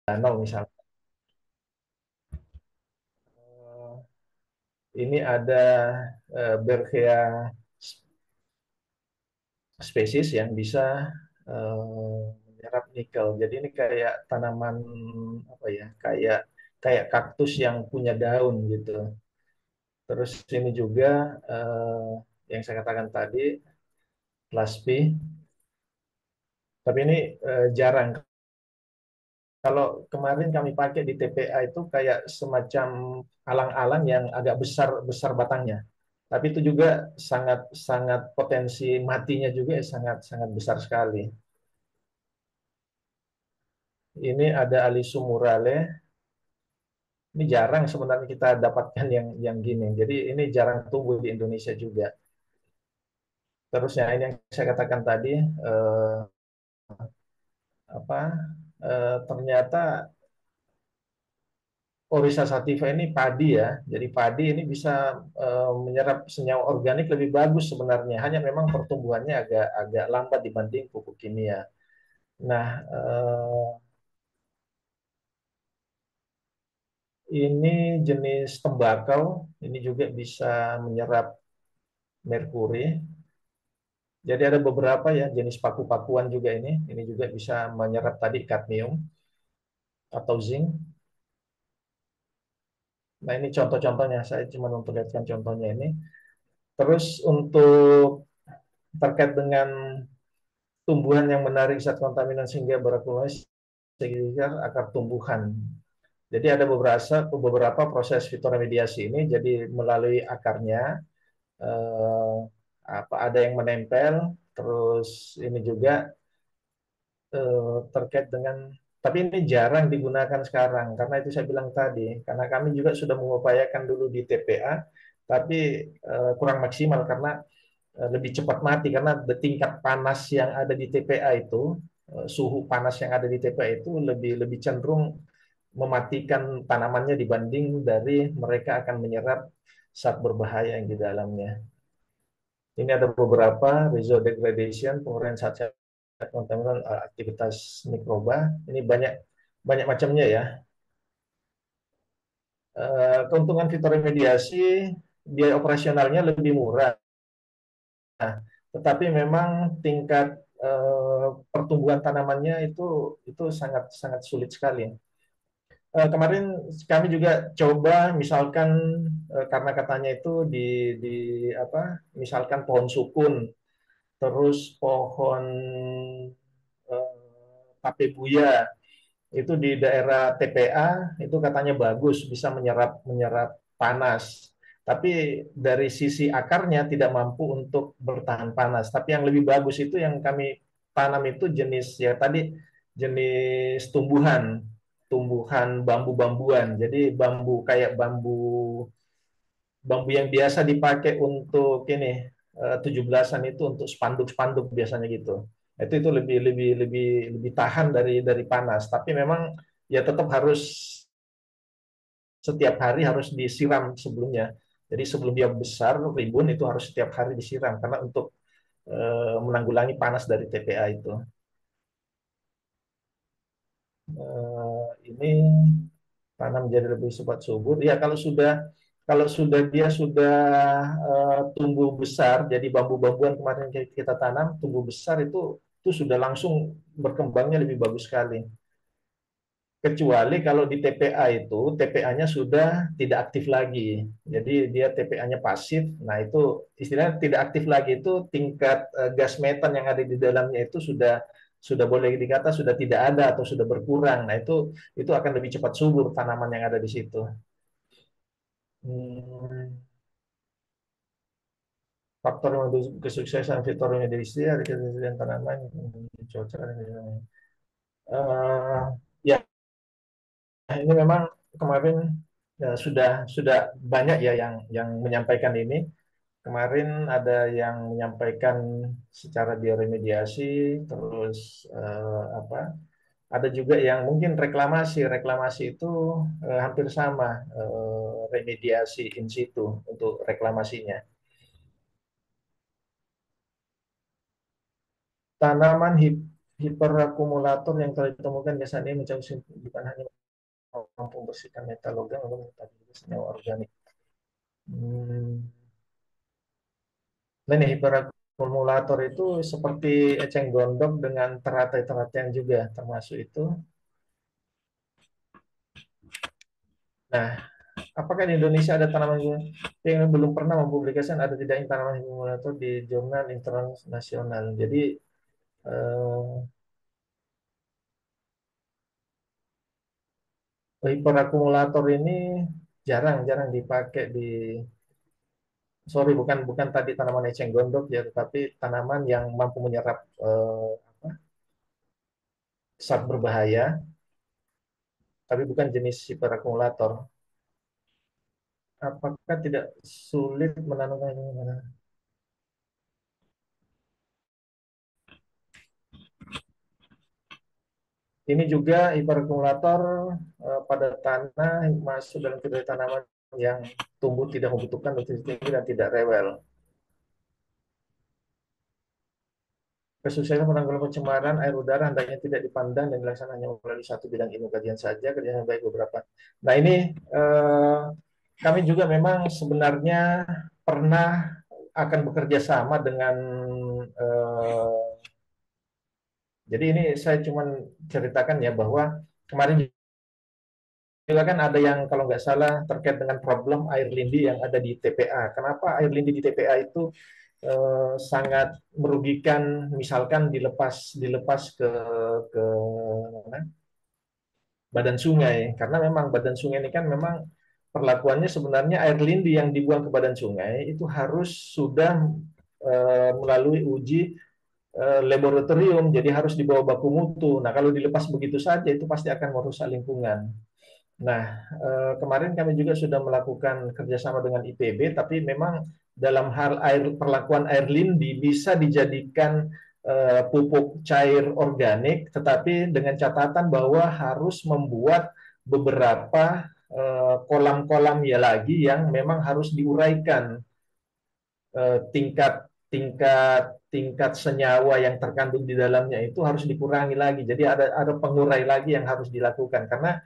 danau misalnya. Ini ada Berkea spesies yang bisa menyerap nikel. Jadi ini kayak tanaman apa ya? Kayak kayak kaktus yang punya daun gitu. Terus ini juga yang saya katakan tadi, laspi. Tapi ini jarang. Kalau kemarin kami pakai di TPA itu kayak semacam alang-alang yang agak besar besar batangnya. Tapi itu juga sangat sangat potensi matinya juga sangat sangat besar sekali. Ini ada Alisum murale. Ini jarang sebenarnya kita dapatkan yang gini. Jadi ini jarang tumbuh di Indonesia juga. Terus yang ini yang saya katakan tadi apa ternyata Oryza sativa ini padi ya. Jadi padi ini bisa menyerap senyawa organik lebih bagus sebenarnya. Hanya memang pertumbuhannya agak agak lambat dibanding pupuk kimia. Nah, ini jenis tembakau. Ini juga bisa menyerap merkuri. Jadi ada beberapa ya jenis paku-pakuan juga ini. Ini juga bisa menyerap tadi kadmium atau zinc. Nah, ini contoh-contohnya. Saya cuma memperlihatkan contohnya ini. Terus untuk terkait dengan tumbuhan yang menarik zat kontaminan sehingga berakumulasi sekitar akar tumbuhan. Jadi ada beberapa proses fitoremediasi ini. Jadi melalui akarnya eh, ada yang menempel, terus ini juga terkait dengan tapi ini jarang digunakan sekarang karena itu saya bilang tadi karena kami juga sudah mengupayakan dulu di TPA tapi kurang maksimal karena lebih cepat mati karena tingkat panas yang ada di TPA itu suhu panas yang ada di TPA itu lebih lebih cenderung mematikan tanamannya dibanding dari mereka akan menyerap zat berbahaya yang di dalamnya. Ini ada beberapa resource degradation, penguraian zat kontaminan aktivitas mikroba. Ini banyak banyak macamnya ya. Keuntungan fitoremediasi biaya operasionalnya lebih murah, tetapi memang tingkat pertumbuhan tanamannya itu sangat sangat sulit sekali. Kemarin kami juga coba misalkan karena katanya itu di apa misalkan pohon sukun terus pohon tape buya itu di daerah TPA itu katanya bagus bisa menyerap menyerap panas. Tapi dari sisi akarnya tidak mampu untuk bertahan panas. Tapi yang lebih bagus itu yang kami tanam itu jenis ya tadi jenis tumbuhan tumbuhan bambu-bambuan. Jadi bambu kayak bambu bambu yang biasa dipakai untuk ini 17-an itu untuk spanduk-spanduk biasanya gitu. Itu lebih lebih lebih lebih tahan dari panas. Tapi memang ya tetap harus setiap hari harus disiram sebelumnya. Jadi sebelum dia besar rimbun itu harus setiap hari disiram karena untuk menanggulangi panas dari TPA itu. Ini tanam jadi lebih cepat subur. Ya kalau sudah dia sudah tumbuh besar, jadi bambu-bambuan kemarin kita tanam tumbuh besar itu sudah langsung berkembangnya lebih bagus sekali. Kecuali kalau di TPA itu TPA-nya sudah tidak aktif lagi. Jadi dia TPA-nya pasif. Nah, itu istilahnya tidak aktif lagi itu tingkat gas metan yang ada di dalamnya itu sudah boleh dikata sudah tidak ada atau sudah berkurang. Nah, itu akan lebih cepat subur tanaman yang ada di situ. Hmm, faktor kesuksesan fitur medis ada kesuksesan tanaman cuaca ya ini memang kemarin ya, sudah banyak ya yang menyampaikan ini. Kemarin ada yang menyampaikan secara bioremediasi, terus apa? Ada juga yang mungkin reklamasi. Reklamasi itu hampir sama remediasi in situ untuk reklamasinya. Tanaman hiperakumulator yang telah ditemukan saat ini mencakup bukan hanya mampu membersihkan metal logam, namun tadi senyawa organik. Nah, ini hiperakumulator itu seperti eceng gondok dengan teratai-terataian juga termasuk itu. Nah, apakah di Indonesia ada tanaman yang belum pernah mempublikasikan ada tidaknya tanaman hiperakumulator di jurnal internasional? Jadi hiperakumulator ini jarang-jarang dipakai di, sorry, bukan bukan tadi tanaman eceng gondok ya, tetapi tanaman yang mampu menyerap zat berbahaya, tapi bukan jenis hiperakumulator. Apakah tidak sulit menanamkan? Ini juga hiperakumulator pada tanah masuk dalam kategori tanaman yang tumbuh tidak membutuhkan nutrisi tinggi dan tidak rewel. Kesuksesan penanggulangan pencemaran air udara hendaknya tidak dipandang dan dilaksanakan hanya melalui satu bidang ilmu kajian saja, kerjanya baik beberapa. Nah, ini kami juga memang sebenarnya pernah akan bekerja sama dengan jadi ini saya cuma ceritakan ya bahwa kemarin juga kan ada yang kalau nggak salah terkait dengan problem air lindi yang ada di TPA. Kenapa air lindi di TPA itu sangat merugikan, misalkan dilepas ke mana? Badan sungai, karena memang badan sungai ini kan memang perlakuannya sebenarnya air lindi yang dibuang ke badan sungai itu harus sudah melalui uji laboratorium, jadi harus dibawa baku mutu. Nah, kalau dilepas begitu saja itu pasti akan merusak lingkungan. Nah, kemarin kami juga sudah melakukan kerjasama dengan IPB, tapi memang dalam hal perlakuan air lindi bisa dijadikan pupuk cair organik, tetapi dengan catatan bahwa harus membuat beberapa kolam-kolam ya lagi yang memang harus diuraikan tingkat tingkat tingkat senyawa yang terkandung di dalamnya itu harus dikurangi lagi. Jadi ada pengurai lagi yang harus dilakukan karena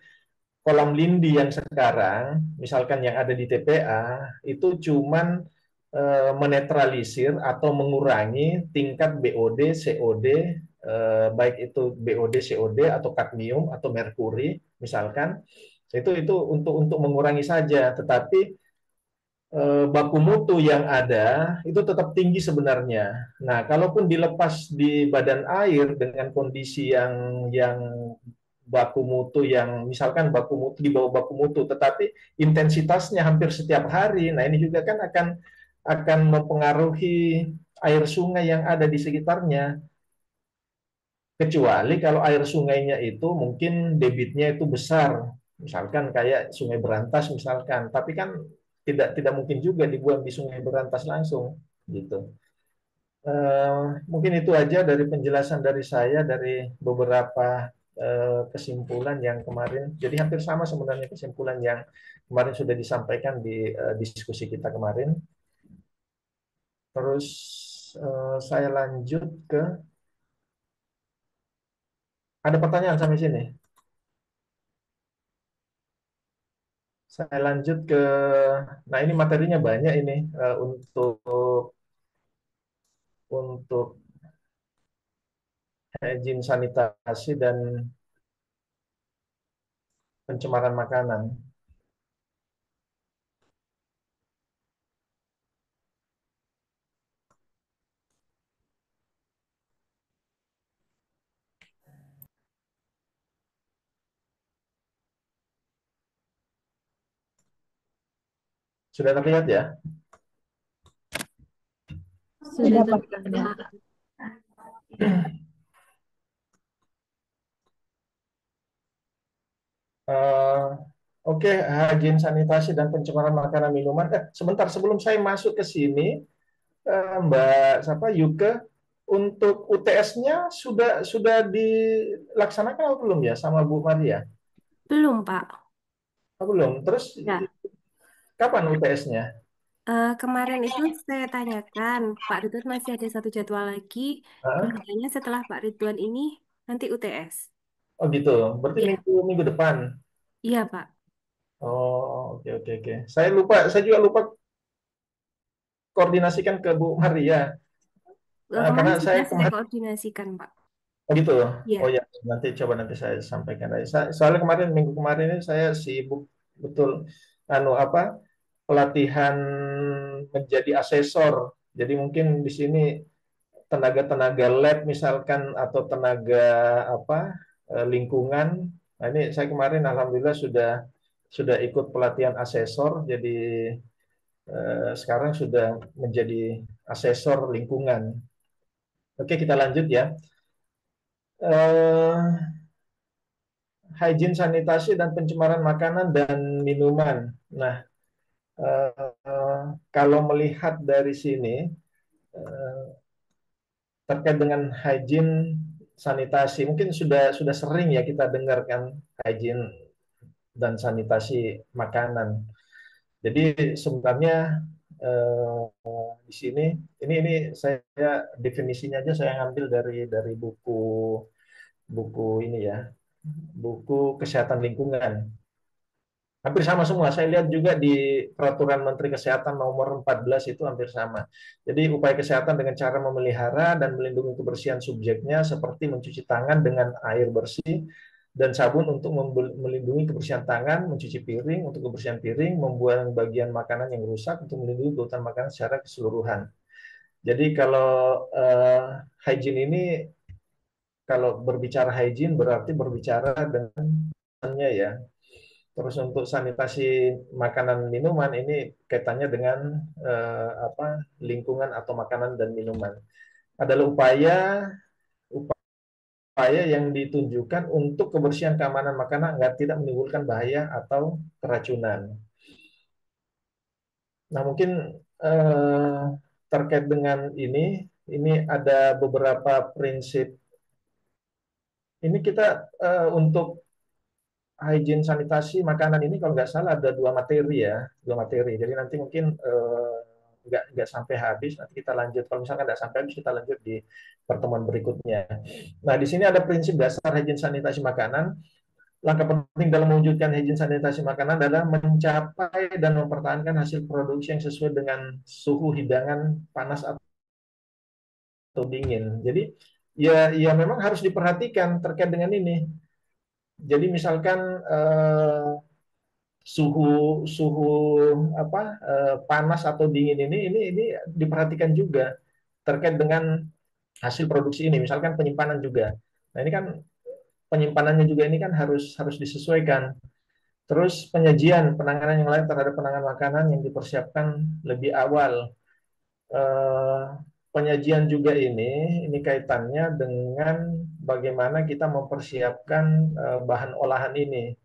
kolam lindi yang sekarang, misalkan yang ada di TPA, itu cuman menetralisir atau mengurangi tingkat BOD, COD, baik itu BOD, COD atau kadmium atau merkuri, misalkan itu untuk mengurangi saja, tetapi baku mutu yang ada itu tetap tinggi sebenarnya. Nah, kalaupun dilepas di badan air dengan kondisi yang baku mutu yang misalkan baku mutu di bawah baku mutu, tetapi intensitasnya hampir setiap hari. Nah, ini juga kan akan mempengaruhi air sungai yang ada di sekitarnya. Kecuali kalau air sungainya itu mungkin debitnya itu besar, misalkan kayak Sungai Berantas misalkan. Tapi kan tidak mungkin juga dibuang di Sungai Berantas langsung, gitu. Mungkin itu aja dari penjelasan dari saya dari beberapa kesimpulan yang kemarin. Jadi hampir sama sebenarnya kesimpulan yang kemarin sudah disampaikan di diskusi kita kemarin. Terus saya lanjut ke, ada pertanyaan sampai sini. Saya lanjut ke, nah ini materinya banyak ini untuk izin sanitasi dan pencemaran makanan. Sudah terlihat ya? Sudah terlihat. Oke, higien sanitasi dan pencemaran makanan minuman. Sebentar sebelum saya masuk ke sini, Mbak siapa Yuke, untuk UTS-nya sudah dilaksanakan atau belum ya sama Bu Maria? Belum, Pak. Oh, belum. Terus Ya. kapan UTS-nya? Kemarin itu saya tanyakan, Pak Ridwan masih ada satu jadwal lagi. Hah? Kelihatannya setelah Pak Ridwan ini nanti UTS. Oh gitu. Berarti Iya, minggu minggu depan. iya Pak. Oh, oke oke oke. Saya juga lupa koordinasikan ke Bu Maria. Kemarin Karena saya sudah saya kemarin, koordinasikan Pak. oh gitu. Oh Iya. ya, nanti saya sampaikan aja. Soalnya minggu kemarin ini saya sibuk betul anu apa pelatihan menjadi asesor. Jadi mungkin di sini tenaga-tenaga lab misalkan atau tenaga apa lingkungan. Nah, ini saya kemarin alhamdulillah sudah ikut pelatihan asesor. Jadi sekarang sudah menjadi asesor lingkungan. Oke, kita lanjut ya. Eh, Hygiene sanitasi dan pencemaran makanan dan minuman. Nah, kalau melihat dari sini eh, terkait dengan hygiene sanitasi, mungkin sudah sering ya kita dengarkan hygiene dan sanitasi makanan. Jadi sebenarnya eh, di sini ini saya definisinya aja saya ngambil dari buku buku ini ya, buku kesehatan lingkungan. Hampir sama semua. Saya lihat juga di Peraturan Menteri Kesehatan nomor 14 itu hampir sama. Jadi upaya kesehatan dengan cara memelihara dan melindungi kebersihan subjeknya seperti mencuci tangan dengan air bersih dan sabun untuk melindungi kebersihan tangan, mencuci piring untuk kebersihan piring, membuang bagian makanan yang rusak untuk melindungi keutuhan makanan secara keseluruhan. Jadi kalau hygiene ini, kalau berbicara hygiene berarti berbicara dengannya ya. Terus untuk sanitasi makanan minuman ini kaitannya dengan apa lingkungan atau makanan dan minuman. Adalah upaya yang ditunjukkan untuk kebersihan keamanan makanan agar tidak menimbulkan bahaya atau keracunan. Nah, mungkin eh, terkait dengan ini ada beberapa prinsip. Ini kita untuk hygiene sanitasi makanan ini kalau nggak salah ada dua materi ya, dua materi. Jadi nanti mungkin nggak sampai habis, nanti kita lanjut. Kalau misalkan nggak sampai habis, kita lanjut di pertemuan berikutnya. Nah, di sini ada prinsip dasar hygiene sanitasi makanan. Langkah penting dalam mewujudkan hygiene sanitasi makanan adalah mencapai dan mempertahankan hasil produksi yang sesuai dengan suhu hidangan panas atau dingin. Jadi ya memang harus diperhatikan terkait dengan ini. Jadi misalkan suhu suhu apa panas atau dingin ini diperhatikan juga terkait dengan hasil produksi ini, misalkan penyimpanan juga. Nah, ini kan penyimpanannya juga ini kan harus harus disesuaikan. Terus penyajian penanganan yang lain terhadap penanganan makanan yang dipersiapkan lebih awal. eh, Penyajian juga ini kaitannya dengan bagaimana kita mempersiapkan bahan olahan ini.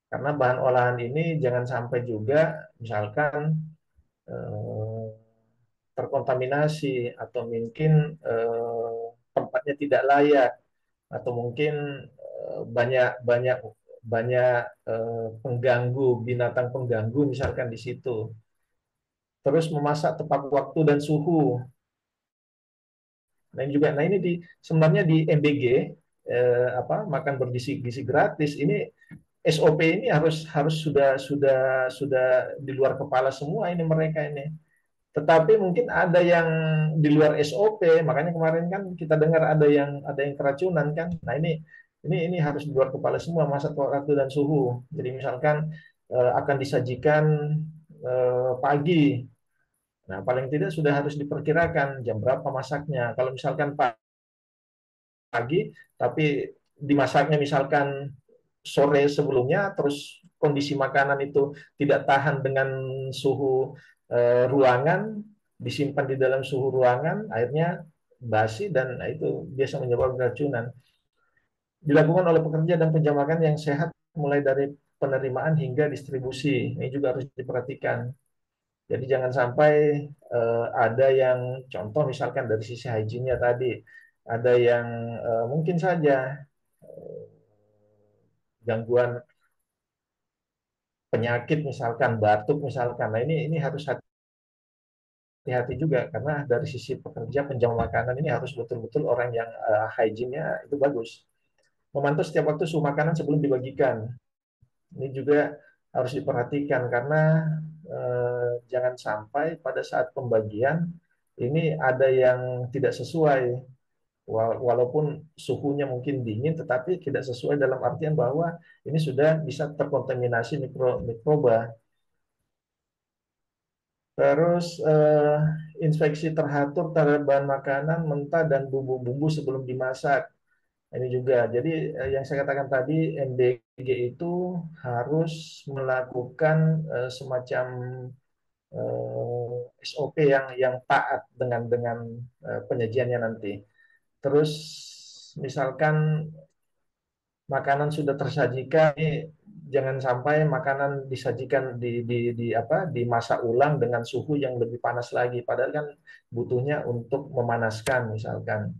Karena bahan olahan ini jangan sampai juga misalkan eh, terkontaminasi atau mungkin tempatnya tidak layak atau mungkin banyak banyak banyak pengganggu binatang pengganggu misalkan di situ. Terus memasak tepat waktu dan suhu. Nah ini juga, nah ini sebenarnya di MBG makan bergizi gratis ini SOP ini harus harus sudah di luar kepala semua ini mereka ini. Tetapi mungkin ada yang di luar SOP, makanya kemarin kan kita dengar ada yang keracunan kan. Nah ini harus di luar kepala semua masa waktu dan suhu. Jadi misalkan akan disajikan pagi. Nah, paling tidak sudah harus diperkirakan jam berapa masaknya. Kalau misalkan pagi, tapi dimasaknya misalkan sore sebelumnya, terus kondisi makanan itu tidak tahan dengan suhu ruangan, disimpan di dalam suhu ruangan, akhirnya basi dan itu biasa menyebabkan keracunan. Dilakukan oleh pekerja dan penjamakan yang sehat mulai dari penerimaan hingga distribusi. Ini juga harus diperhatikan. Jadi jangan sampai ada yang contoh misalkan dari sisi hygiene-nya tadi, ada yang mungkin saja eh, gangguan penyakit misalkan batuk misalkan. Nah ini harus hati-hati juga karena dari sisi pekerja penjamu makanan ini harus betul-betul orang yang hygiene-nya itu bagus. Memantau setiap waktu suhu makanan sebelum dibagikan. Ini juga harus diperhatikan karena jangan sampai pada saat pembagian ini ada yang tidak sesuai. Walaupun suhunya mungkin dingin, tetapi tidak sesuai dalam artian bahwa ini sudah bisa terkontaminasi mikroba. Terus infeksi teratur terhadap bahan makanan mentah dan bumbu-bumbu sebelum dimasak. Ini juga. Jadi yang saya katakan tadi MBG itu harus melakukan semacam SOP yang taat dengan penyajiannya nanti. Terus misalkan makanan sudah tersajikan, jangan sampai makanan disajikan dimasak ulang dengan suhu yang lebih panas lagi. Padahal kan butuhnya untuk memanaskan misalkan.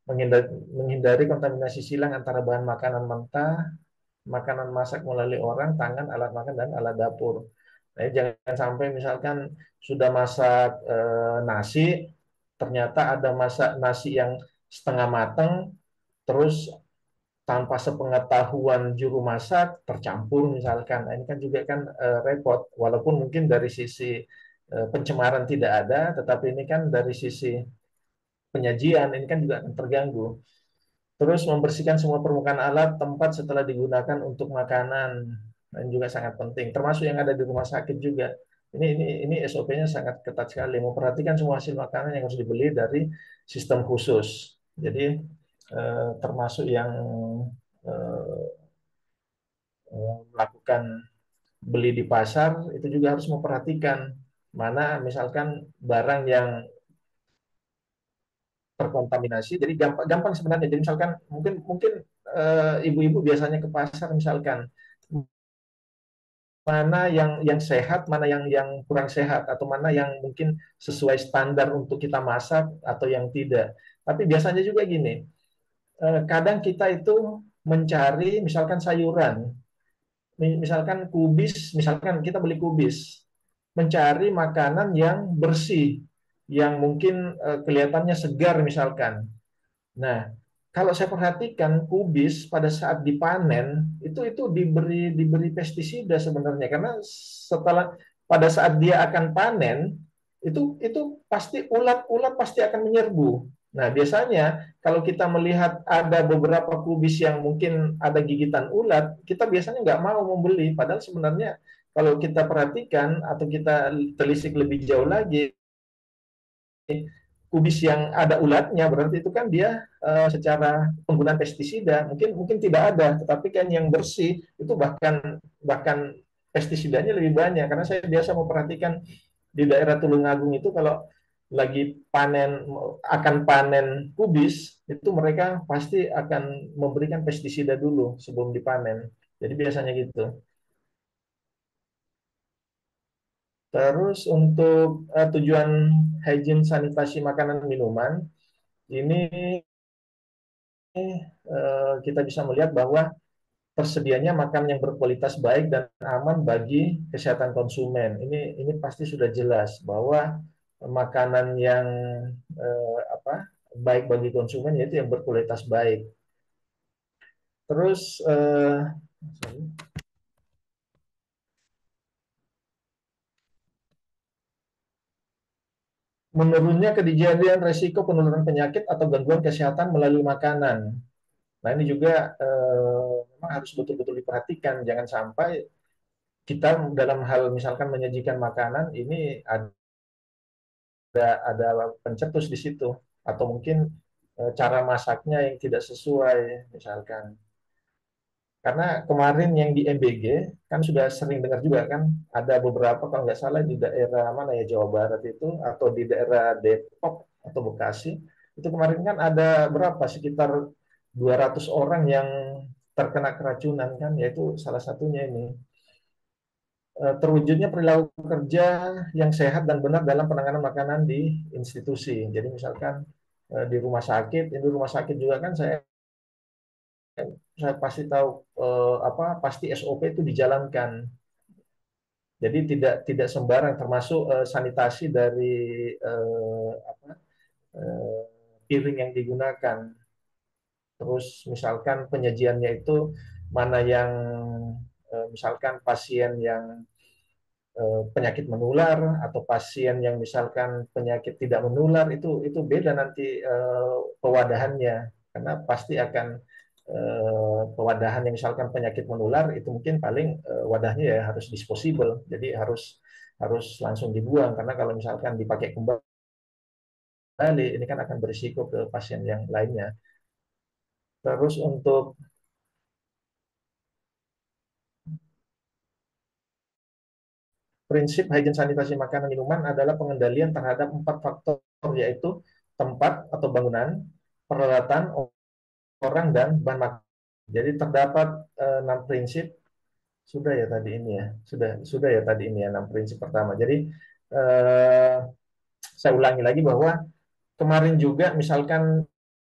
Menghindari kontaminasi silang antara bahan makanan mentah, makanan masak melalui orang, tangan, alat makan, dan alat dapur. Nah, jangan sampai misalkan sudah masak nasi, ternyata ada masak nasi yang setengah matang, terus tanpa sepengetahuan juru masak tercampur misalkan. Nah, ini kan juga kan repot. Walaupun mungkin dari sisi pencemaran tidak ada, tetapi ini kan dari sisi penyajian ini kan juga akan terganggu. Terus membersihkan semua permukaan alat tempat setelah digunakan untuk makanan. Dan juga sangat penting, termasuk yang ada di rumah sakit juga. Ini SOP-nya sangat ketat sekali. Memperhatikan semua hasil makanan yang harus dibeli dari sistem khusus. Jadi termasuk yang eh, melakukan beli di pasar itu juga harus memperhatikan mana misalkan barang yang terkontaminasi. Jadi gampang, gampang sebenarnya. Jadi misalkan mungkin mungkin ibu-ibu biasanya ke pasar misalkan mana yang sehat, mana yang kurang sehat, atau mana yang mungkin sesuai standar untuk kita masak atau yang tidak. Tapi biasanya juga gini, kadang kita itu mencari misalkan sayuran, misalkan kubis, misalkan kita beli kubis, mencari makanan yang bersih, yang mungkin kelihatannya segar misalkan. Nah, kalau saya perhatikan kubis pada saat dipanen itu diberi pestisida sebenarnya karena setelah pada saat dia akan panen itu pasti ulat-ulat pasti akan menyerbu. Nah, biasanya kalau kita melihat ada beberapa kubis yang mungkin ada gigitan ulat, kita biasanya nggak mau membeli. Padahal sebenarnya kalau kita perhatikan atau kita telisik lebih jauh lagi, kubis yang ada ulatnya berarti itu kan dia secara penggunaan pestisida mungkin mungkin tidak ada, tetapi kan yang bersih itu bahkan bahkan pestisidanya lebih banyak karena saya biasa memperhatikan di daerah Tulungagung itu kalau lagi akan panen kubis itu mereka pasti akan memberikan pestisida dulu sebelum dipanen. Jadi biasanya gitu. Terus untuk tujuan hygiene sanitasi makanan minuman ini kita bisa melihat bahwa tersedianya makan yang berkualitas baik dan aman bagi kesehatan konsumen. Ini pasti sudah jelas bahwa makanan yang baik bagi konsumen yaitu yang berkualitas baik. Terus menurunnya kejadian resiko penularan penyakit atau gangguan kesehatan melalui makanan. Nah, ini juga memang harus betul-betul diperhatikan. Jangan sampai kita dalam hal misalkan menyajikan makanan ini ada pencetus di situ atau mungkin cara masaknya yang tidak sesuai misalkan. Karena kemarin yang di MBG kan sudah sering dengar juga kan ada beberapa kalau nggak salah di daerah mana ya Jawa Barat itu atau di daerah Depok atau Bekasi itu kemarin kan ada berapa sekitar 200 orang yang terkena keracunan kan yaitu salah satunya ini terwujudnya perilaku kerja yang sehat dan benar dalam penanganan makanan di institusi. Jadi misalkan di rumah sakit juga kan saya pasti tahu pasti SOP itu dijalankan. Jadi tidak sembarang, termasuk sanitasi dari apa, eh, piring yang digunakan. Terus misalkan penyajiannya itu mana yang misalkan pasien yang penyakit menular atau pasien yang misalkan penyakit tidak menular, itu beda nanti pewadahannya, karena pasti akan pewadahan yang misalkan penyakit menular itu mungkin paling wadahnya ya harus disposable, jadi harus harus langsung dibuang, karena kalau misalkan dipakai kembali ini kan akan berisiko ke pasien yang lainnya. Terus untuk prinsip hygiene sanitasi makanan minuman adalah pengendalian terhadap 4 faktor, yaitu tempat atau bangunan, peralatan, orang, dan bahan makanan. Jadi terdapat 6 prinsip. Sudah ya tadi ini ya, sudah ya tadi ini ya 6 prinsip pertama. Jadi eh, saya ulangi lagi bahwa kemarin juga misalkan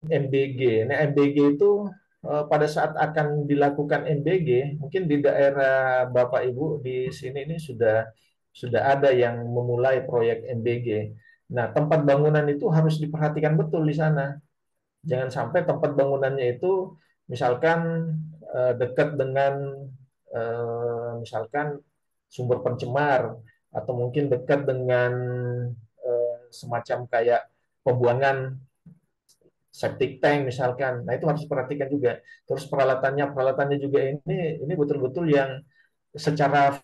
MBG. Nah, MBG itu pada saat akan dilakukan MBG, mungkin di daerah Bapak Ibu di sini ini sudah ada yang memulai proyek MBG. Nah, tempat bangunan itu harus diperhatikan betul di sana. Jangan sampai tempat bangunannya itu misalkan dekat dengan misalkan sumber pencemar, atau mungkin dekat dengan semacam kayak pembuangan septic tank misalkan. Nah, itu harus diperhatikan juga. Terus peralatannya juga ini betul-betul yang secara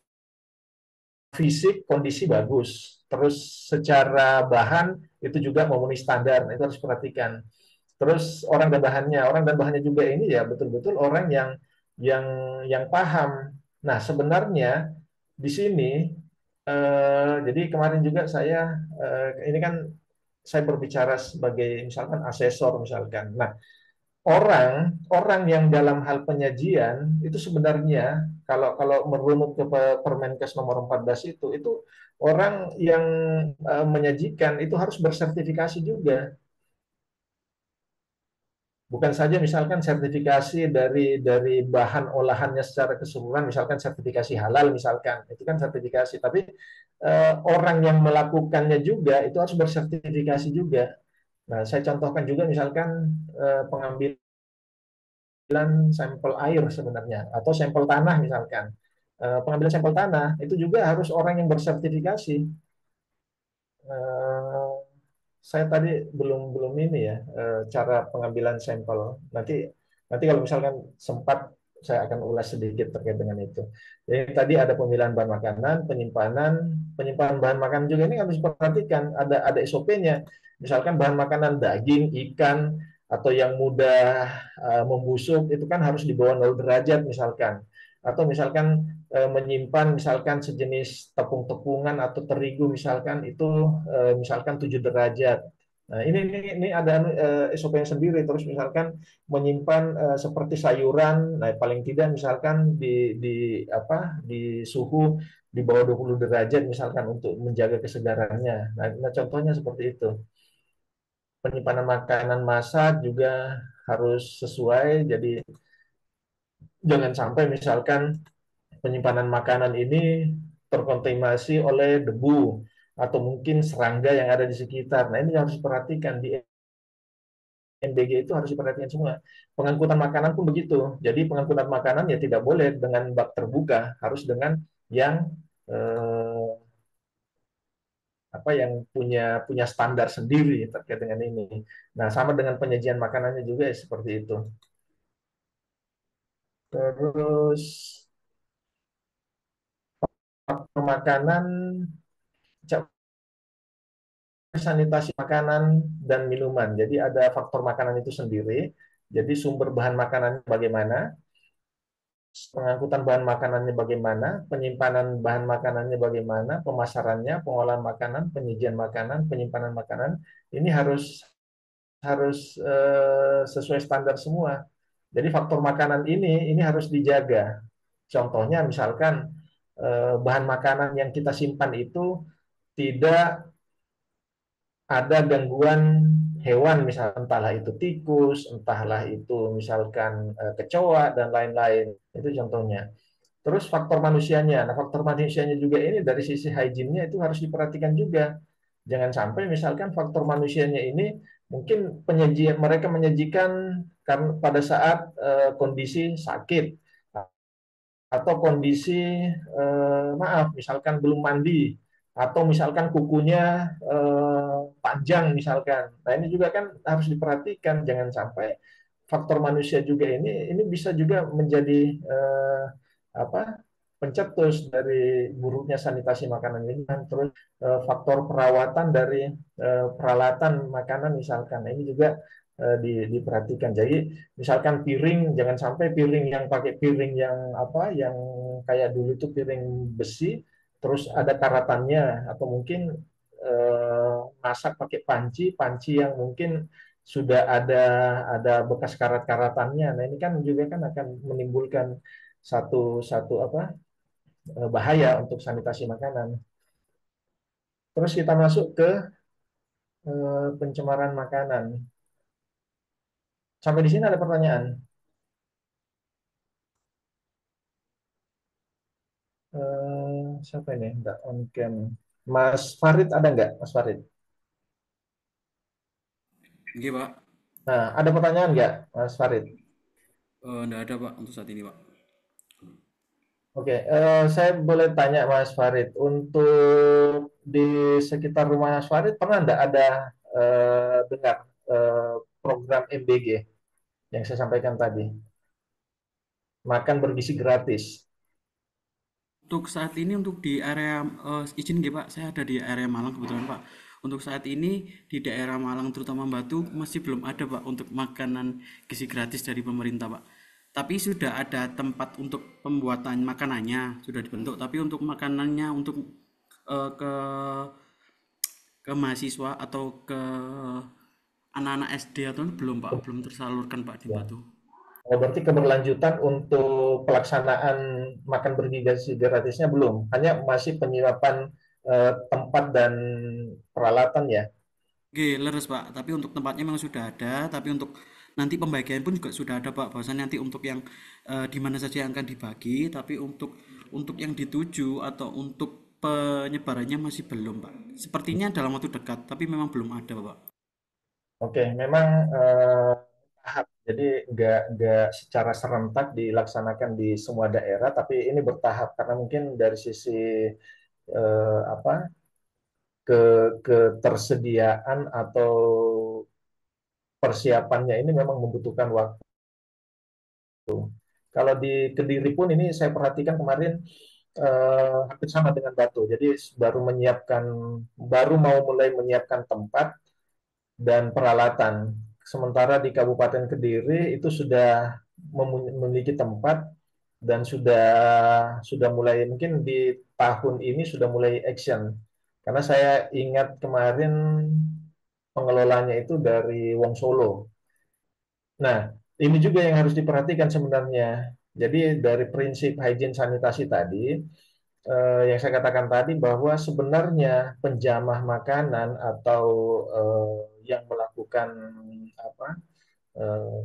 fisik kondisi bagus. Terus secara bahan itu juga memenuhi standar. Nah, itu harus diperhatikan. Terus orang dan bahannya juga ini ya betul-betul orang yang yang paham. Nah, sebenarnya di sini jadi kemarin juga saya ini kan saya berbicara sebagai misalkan asesor misalkan. Nah, orang orang yang dalam hal penyajian itu sebenarnya kalau kalau merunut ke Permenkes nomor 14 itu orang yang menyajikan itu harus bersertifikasi juga. Bukan saja misalkan sertifikasi dari bahan olahannya secara keseluruhan, misalkan sertifikasi halal misalkan, itu kan sertifikasi, tapi orang yang melakukannya juga itu harus bersertifikasi juga. Nah, saya contohkan juga misalkan pengambilan sampel air sebenarnya atau sampel tanah misalkan. Pengambilan sampel tanah itu juga harus orang yang bersertifikasi. Eh, saya tadi belum belum ini ya cara pengambilan sampel. Nanti nanti kalau misalkan sempat saya akan ulas sedikit terkait dengan itu. Jadi tadi ada pemilihan bahan makanan, penyimpanan bahan makanan juga ini harus diperhatikan. Ada SOP-nya. Misalkan bahan makanan daging, ikan atau yang mudah membusuk itu kan harus di bawah 0 derajat misalkan. Atau misalkan menyimpan misalkan sejenis tepung-tepungan atau terigu misalkan itu misalkan 7 derajat. Nah, ini ada SOP yang sendiri. Terus misalkan menyimpan seperti sayuran, nah paling tidak misalkan di suhu di bawah 20 derajat misalkan untuk menjaga kesegarannya. Nah, contohnya seperti itu. Penyimpanan makanan masak juga harus sesuai. Jadi jangan sampai misalkan penyimpanan makanan ini terkontaminasi oleh debu atau mungkin serangga yang ada di sekitar. Nah, ini harus diperhatikan di NBG, itu harus diperhatikan semua. Pengangkutan makanan pun begitu. Jadi pengangkutan makanan ya tidak boleh dengan bak terbuka, harus dengan yang eh, yang punya punya standar sendiri terkait dengan ini. Nah, sama dengan penyajian makanannya juga ya, seperti itu. Terus faktor makanan, sanitasi makanan dan minuman. Jadi ada faktor makanan itu sendiri. Jadi sumber bahan makanan bagaimana, pengangkutan bahan makanannya bagaimana, penyimpanan bahan makanannya bagaimana, pemasarannya, pengolahan makanan, penyajian makanan, penyimpanan makanan. Ini harus harus sesuai standar semua. Jadi faktor makanan ini harus dijaga. Contohnya misalkan bahan makanan yang kita simpan itu tidak ada gangguan hewan, misalnya entahlah itu tikus, entahlah itu misalkan kecoa dan lain-lain. Itu contohnya. Terus faktor manusianya. Nah, faktor manusianya juga ini dari sisi hygiene-nya itu harus diperhatikan juga. Jangan sampai misalkan faktor manusianya ini mungkin penyajian mereka menyajikan karena pada saat kondisi sakit atau kondisi maaf misalkan belum mandi atau misalkan kukunya panjang misalkan. Nah, ini juga kan harus diperhatikan jangan sampai faktor manusia juga ini bisa juga menjadi apa pencetus dari buruknya sanitasi makanan ini kan. Terus faktor perawatan dari peralatan makanan misalkan. Nah, ini juga diperhatikan. Jadi misalkan piring jangan sampai piring yang pakai piring yang apa yang kayak dulu itu piring besi terus ada karatannya atau mungkin masak pakai panci panci yang mungkin sudah ada bekas karat-karatannya. Nah, ini kan juga kan akan menimbulkan satu satu apa bahaya untuk sanitasi makanan. Terus kita masuk ke pencemaran makanan. Sampai di sini ada pertanyaan. Siapa ini? Nggak on cam. Mas Farid ada nggak, Mas Farid? Oke, Pak. Nah, ada pertanyaan nggak, Mas Farid? Nggak ada, Pak, untuk saat ini, Pak. Oke, saya boleh tanya Mas Farid, untuk di sekitar rumah Mas Farid pernah nggak ada dengar program MBG yang saya sampaikan tadi, makan bergizi gratis? Untuk saat ini untuk di area izin nggih, Pak, saya ada di area Malang kebetulan, Pak. Untuk saat ini di daerah Malang terutama Batu masih belum ada, Pak, untuk makanan gizi gratis dari pemerintah, Pak. Tapi sudah ada tempat untuk pembuatan makanannya sudah dibentuk, tapi untuk makanannya untuk ke mahasiswa atau ke anak-anak SD atau belum, Pak, belum tersalurkan, Pak, di Ya. Batu. Oh, berarti keberlanjutan untuk pelaksanaan makan bergizi gratisnya belum, hanya masih penyiapan tempat dan peralatan ya. Oke, leres Pak. Tapi untuk tempatnya memang sudah ada. Tapi untuk nanti pembagian pun juga sudah ada Pak. Bahwasannya nanti untuk yang di mana saja yang akan dibagi. Tapi untuk yang dituju atau untuk penyebarannya masih belum Pak. Sepertinya dalam waktu dekat. Tapi memang belum ada Pak. Oke, memang tahap. Jadi nggak secara serentak dilaksanakan di semua daerah, tapi ini bertahap karena mungkin dari sisi apa ke ketersediaan atau persiapannya ini memang membutuhkan waktu. Kalau di Kediri pun ini saya perhatikan kemarin hampir sama dengan Batu. Jadi baru mau mulai menyiapkan tempat dan peralatan. Sementara di Kabupaten Kediri itu sudah memiliki tempat dan sudah mulai mungkin di tahun ini sudah mulai action. Karena saya ingat kemarin pengelolanya itu dari Wong Solo. Nah, ini juga yang harus diperhatikan sebenarnya. Jadi dari prinsip hygiene sanitasi tadi, yang saya katakan tadi bahwa sebenarnya penjamah makanan atau yang melakukan apa eh,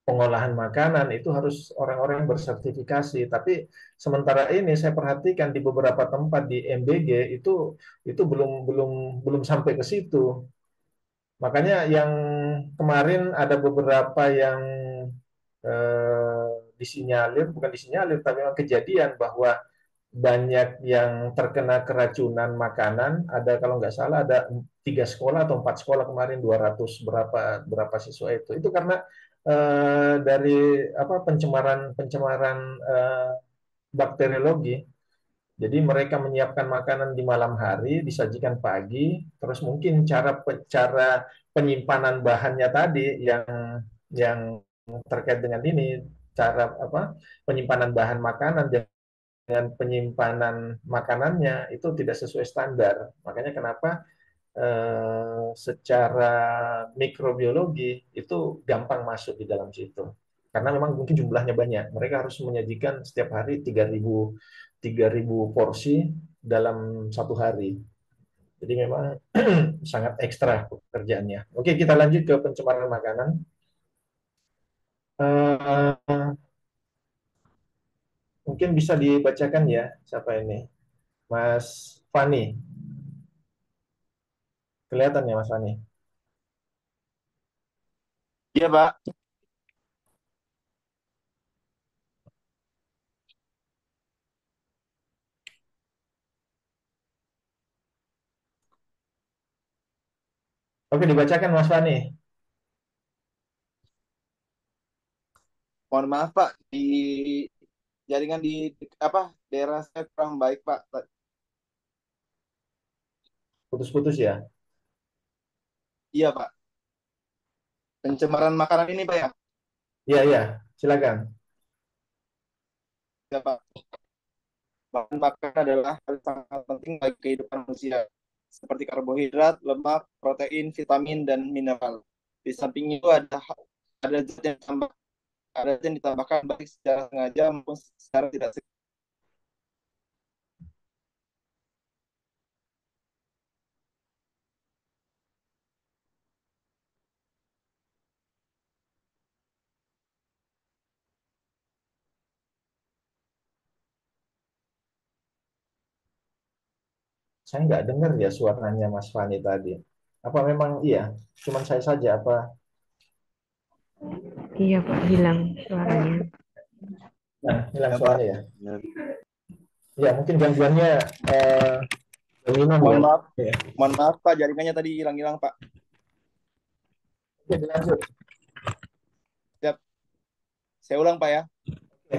pengolahan makanan itu harus orang-orang yang bersertifikasi. Tapi sementara ini saya perhatikan di beberapa tempat di MBG itu belum belum belum sampai ke situ. Makanya yang kemarin ada beberapa yang disinyalir, bukan disinyalir, tapi memang kejadian bahwa banyak yang terkena keracunan makanan. Ada kalau nggak salah ada 3 sekolah atau 4 sekolah kemarin 200 berapa berapa siswa itu karena dari apa pencemaran pencemaran bakteriologi. Jadi mereka menyiapkan makanan di malam hari, disajikan pagi, terus mungkin cara penyimpanan bahannya tadi yang terkait dengan ini, cara apa penyimpanan bahan makanan dengan penyimpanan makanannya itu tidak sesuai standar. Makanya kenapa secara mikrobiologi itu gampang masuk di dalam situ. Karena memang mungkin jumlahnya banyak. Mereka harus menyajikan setiap hari 3.000 porsi dalam satu hari. Jadi memang sangat ekstra pekerjaannya. Oke, kita lanjut ke pencemaran makanan. Mungkin bisa dibacakan ya, siapa ini? Mas Fani. Kelihatan ya Mas Fani? Iya, Pak. Oke, dibacakan Mas Fani. Mohon maaf, Pak. Di jaringan di apa daerah saya kurang baik, Pak. Putus-putus ya. Iya, Pak. Pencemaran makanan ini, Pak ya. Iya, iya. Silakan. Ya, Pak. Bahan makanan adalah hal yang sangat penting bagi kehidupan manusia, seperti karbohidrat, lemak, protein, vitamin, dan mineral. Di samping itu ada zat yang ditambahkan baik secara sengaja maupun secara tidak sengaja. Saya nggak dengar ya suaranya Mas Fani tadi. Apa memang iya? Cuman saya saja apa? Iya Pak, hilang suaranya. Nah, hilang Ya, Pak. suaranya ya. Ya, mungkin gangguannya dominan Mohon ya. maaf, Ya. mohon maaf, Pak. Jaringannya tadi hilang-hilang, Pak. Oke, dilanjut. Siap. Saya ulang, Pak ya. Oke.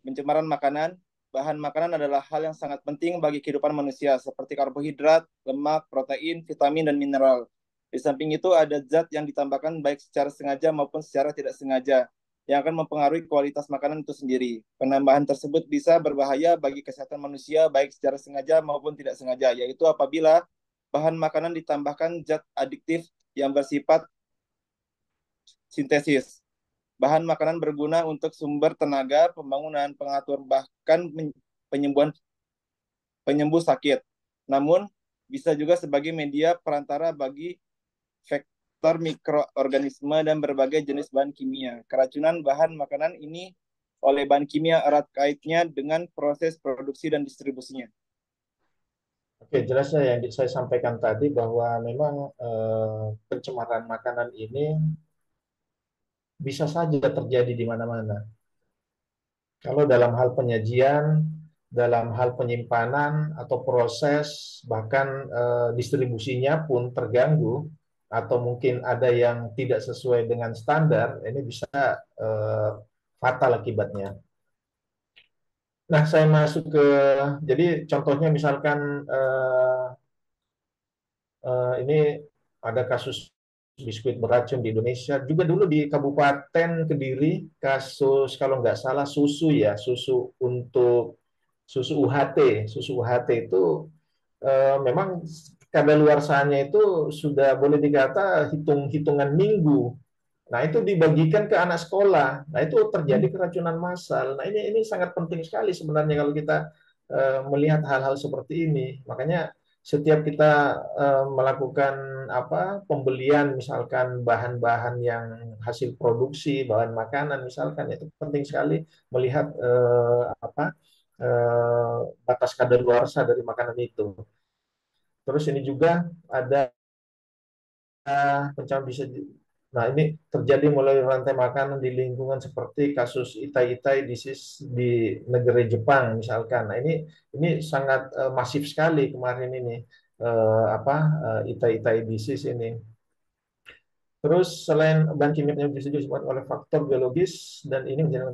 Pencemaran makanan. Bahan makanan adalah hal yang sangat penting bagi kehidupan manusia, seperti karbohidrat, lemak, protein, vitamin, dan mineral. Di samping itu ada zat yang ditambahkan baik secara sengaja maupun secara tidak sengaja, yang akan mempengaruhi kualitas makanan itu sendiri. Penambahan tersebut bisa berbahaya bagi kesehatan manusia baik secara sengaja maupun tidak sengaja, yaitu apabila bahan makanan ditambahkan zat adiktif yang bersifat sintesis. Bahan makanan berguna untuk sumber tenaga, pembangunan, pengatur, bahkan penyembuhan penyembuh sakit. Namun, bisa juga sebagai media perantara bagi vektor mikroorganisme dan berbagai jenis bahan kimia. Keracunan bahan makanan ini oleh bahan kimia erat kaitnya dengan proses produksi dan distribusinya. Oke, jelasnya yang saya sampaikan tadi bahwa memang pencemaran makanan ini bisa saja terjadi di mana-mana. Kalau dalam hal penyajian, dalam hal penyimpanan atau proses, bahkan distribusinya pun terganggu, atau mungkin ada yang tidak sesuai dengan standar, ini bisa fatal akibatnya. Nah, saya masuk ke, jadi contohnya misalkan ini ada kasus biskuit beracun di Indonesia. Juga dulu di Kabupaten Kediri, kasus kalau nggak salah susu ya, susu UHT. Susu UHT itu memang kadaluarsanya itu sudah boleh dikata hitungan minggu. Nah, itu dibagikan ke anak sekolah. Nah, itu terjadi keracunan massal. Nah, ini sangat penting sekali sebenarnya kalau kita melihat hal-hal seperti ini. Makanya setiap kita melakukan pembelian misalkan bahan-bahan yang hasil produksi, bahan makanan misalkan, itu penting sekali melihat batas kadaluarsa dari makanan itu. Terus ini juga ada pencemaran bisa. Nah, ini terjadi mulai rantai makanan di lingkungan seperti kasus itai-itai di negeri Jepang misalkan. Nah, ini sangat masif sekali kemarin ini itai-itai disease ini. Terus selain bahan kimia yang bisa disebabkan oleh faktor biologis dan ini menjadi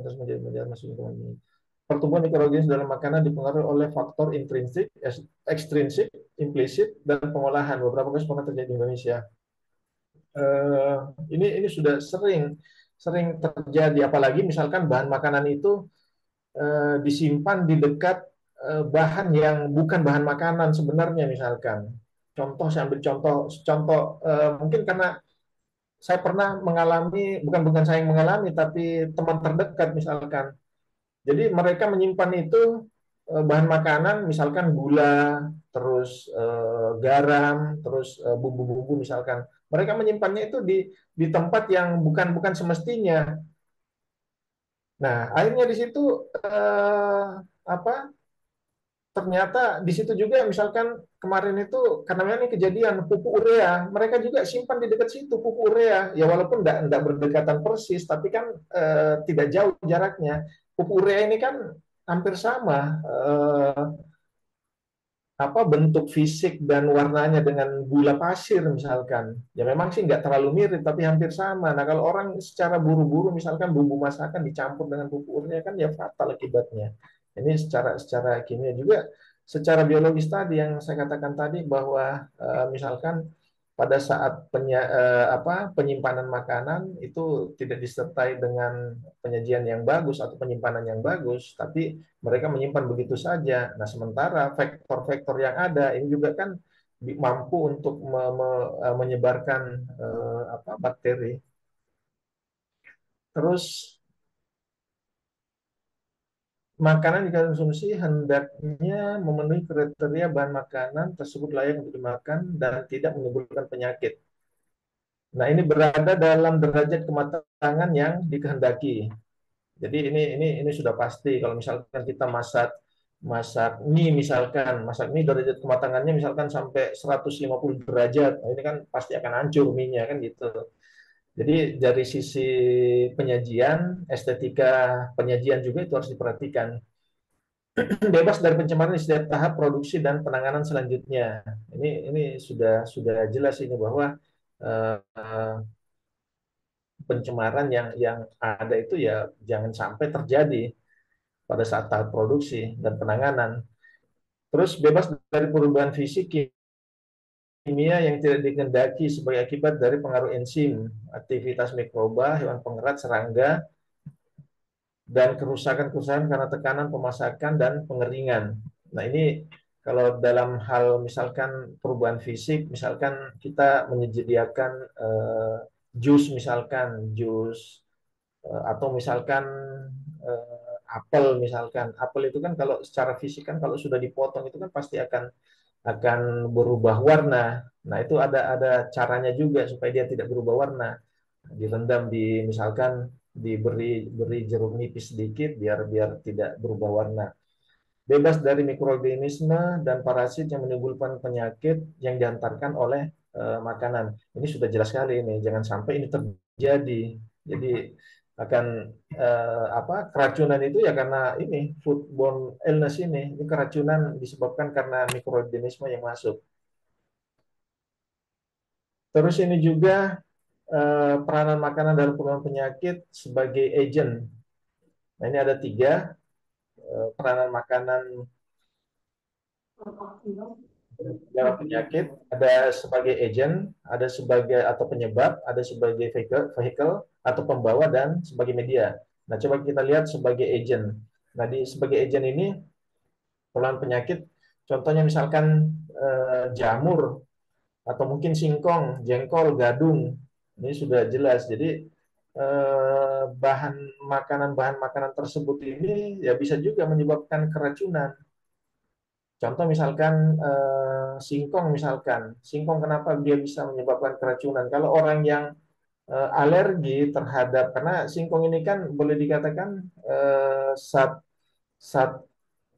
masuk ke ini. Pertumbuhan mikroorganisme dalam makanan dipengaruhi oleh faktor intrinsik, ekstrinsik, implisit, dan pengolahan. Beberapa kasus pernah terjadi di Indonesia. eh, ini sudah sering terjadi, apalagi misalkan bahan makanan itu disimpan di dekat bahan yang bukan bahan makanan sebenarnya. Misalkan contoh, saya ambil contoh mungkin karena saya pernah mengalami, bukan saya yang mengalami tapi teman terdekat misalkan. Jadi mereka menyimpan itu bahan makanan, misalkan gula, terus garam, terus bumbu-bumbu misalkan. Mereka menyimpannya itu di tempat yang bukan semestinya. Nah, akhirnya di situ apa? Ternyata di situ juga misalkan kemarin itu karena memang ini kejadian pupuk urea, mereka juga simpan di dekat situ pupuk urea. Ya walaupun enggak berdekatan persis, tapi kan tidak jauh jaraknya. Pupuk urea ini kan hampir sama apa bentuk fisik dan warnanya dengan gula pasir misalkan. Ya memang sih nggak terlalu mirip tapi hampir sama. Nah kalau orang secara buru-buru misalkan bumbu masakan dicampur dengan pupuk urea kan ya fatal akibatnya. Ini secara kimia juga secara biologis tadi yang saya katakan tadi bahwa misalkan pada saat penyimpanan makanan itu tidak disertai dengan penyajian yang bagus atau penyimpanan yang bagus, tapi mereka menyimpan begitu saja. Nah, sementara faktor-faktor yang ada ini juga kan mampu untuk menyebarkan bakteri. Terus makanan yang dikonsumsi hendaknya memenuhi kriteria bahan makanan tersebut layak untuk dimakan dan tidak menimbulkan penyakit. Nah, ini berada dalam derajat kematangan yang dikehendaki. Jadi ini sudah pasti kalau misalkan kita masak masak mie derajat kematangannya misalkan sampai 150 derajat. Nah, ini kan pasti akan hancur mie-nya kan gitu. Jadi dari sisi penyajian, estetika penyajian juga itu harus diperhatikan. Bebas dari pencemaran di setiap tahap produksi dan penanganan selanjutnya. Ini sudah jelas ini bahwa uh, pencemaran yang ada itu ya jangan sampai terjadi pada saat tahap produksi dan penanganan. Terus bebas dari perubahan fisik kimia yang tidak dikehendaki sebagai akibat dari pengaruh enzim, aktivitas mikroba, hewan pengerat, serangga, dan kerusakan-kerusakan karena tekanan pemasakan dan pengeringan. Nah ini kalau dalam hal misalkan perubahan fisik, misalkan kita menyediakan jus misalkan jus atau misalkan apel itu kan kalau secara fisik kan kalau sudah dipotong itu kan pasti akan berubah warna. Nah itu ada caranya juga supaya dia tidak berubah warna. Direndam misalkan beri jeruk nipis sedikit biar biar tidak berubah warna. Bebas dari mikroorganisme dan parasit yang menimbulkan penyakit yang diantarkan oleh makanan. Ini sudah jelas sekali ini, jangan sampai ini terjadi. Jadi akan keracunan itu ya karena ini foodborne illness ini keracunan disebabkan karena mikroorganisme yang masuk. Terus ini juga peranan makanan dalam penularan penyakit sebagai agent. Nah ini ada 3 peranan makanan dalam penyakit, ada sebagai agent, ada sebagai atau penyebab, ada sebagai vehicle atau pembawa dan sebagai media. Nah, coba kita lihat sebagai agent. Nah, sebagai agent ini penularan penyakit, contohnya misalkan jamur atau mungkin singkong, jengkol, gadung. Ini sudah jelas. Jadi bahan makanan tersebut ini ya bisa juga menyebabkan keracunan. Contoh misalkan singkong kenapa dia bisa menyebabkan keracunan? Kalau orang yang alergi terhadap karena singkong ini kan boleh dikatakan zat zat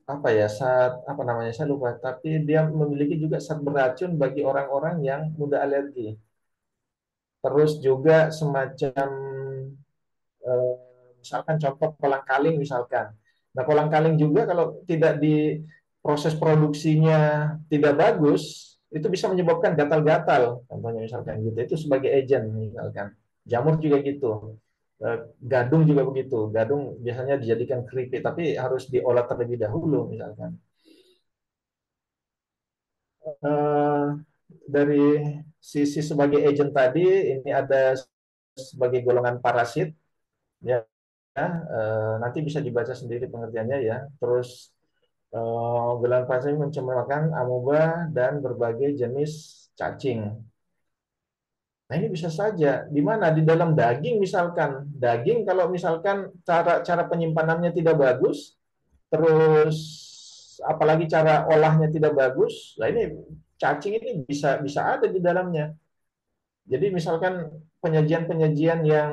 apa namanya saya lupa, tapi dia memiliki juga zat beracun bagi orang-orang yang mudah alergi. Terus juga semacam eh, misalkan contoh kolang-kaling misalkan. Nah, kolang-kaling juga kalau tidak di proses produksinya tidak bagus, itu bisa menyebabkan gatal-gatal. Contohnya misalkan gitu. Itu sebagai agent misalkan. Jamur juga gitu. Gadung juga begitu. Gadung biasanya dijadikan keripik, tapi harus diolah terlebih dahulu misalkan. Dari sisi sebagai agent tadi, ini ada sebagai golongan parasit, ya nanti bisa dibaca sendiri pengertiannya ya. Terus golongan parasit mencemarkan amoeba dan berbagai jenis cacing. Nah ini bisa saja di mana di dalam daging misalkan daging kalau misalkan cara penyimpanannya tidak bagus, terus apalagi cara olahnya tidak bagus, nah ini cacing ini bisa ada di dalamnya. Jadi misalkan penyajian-penyajian yang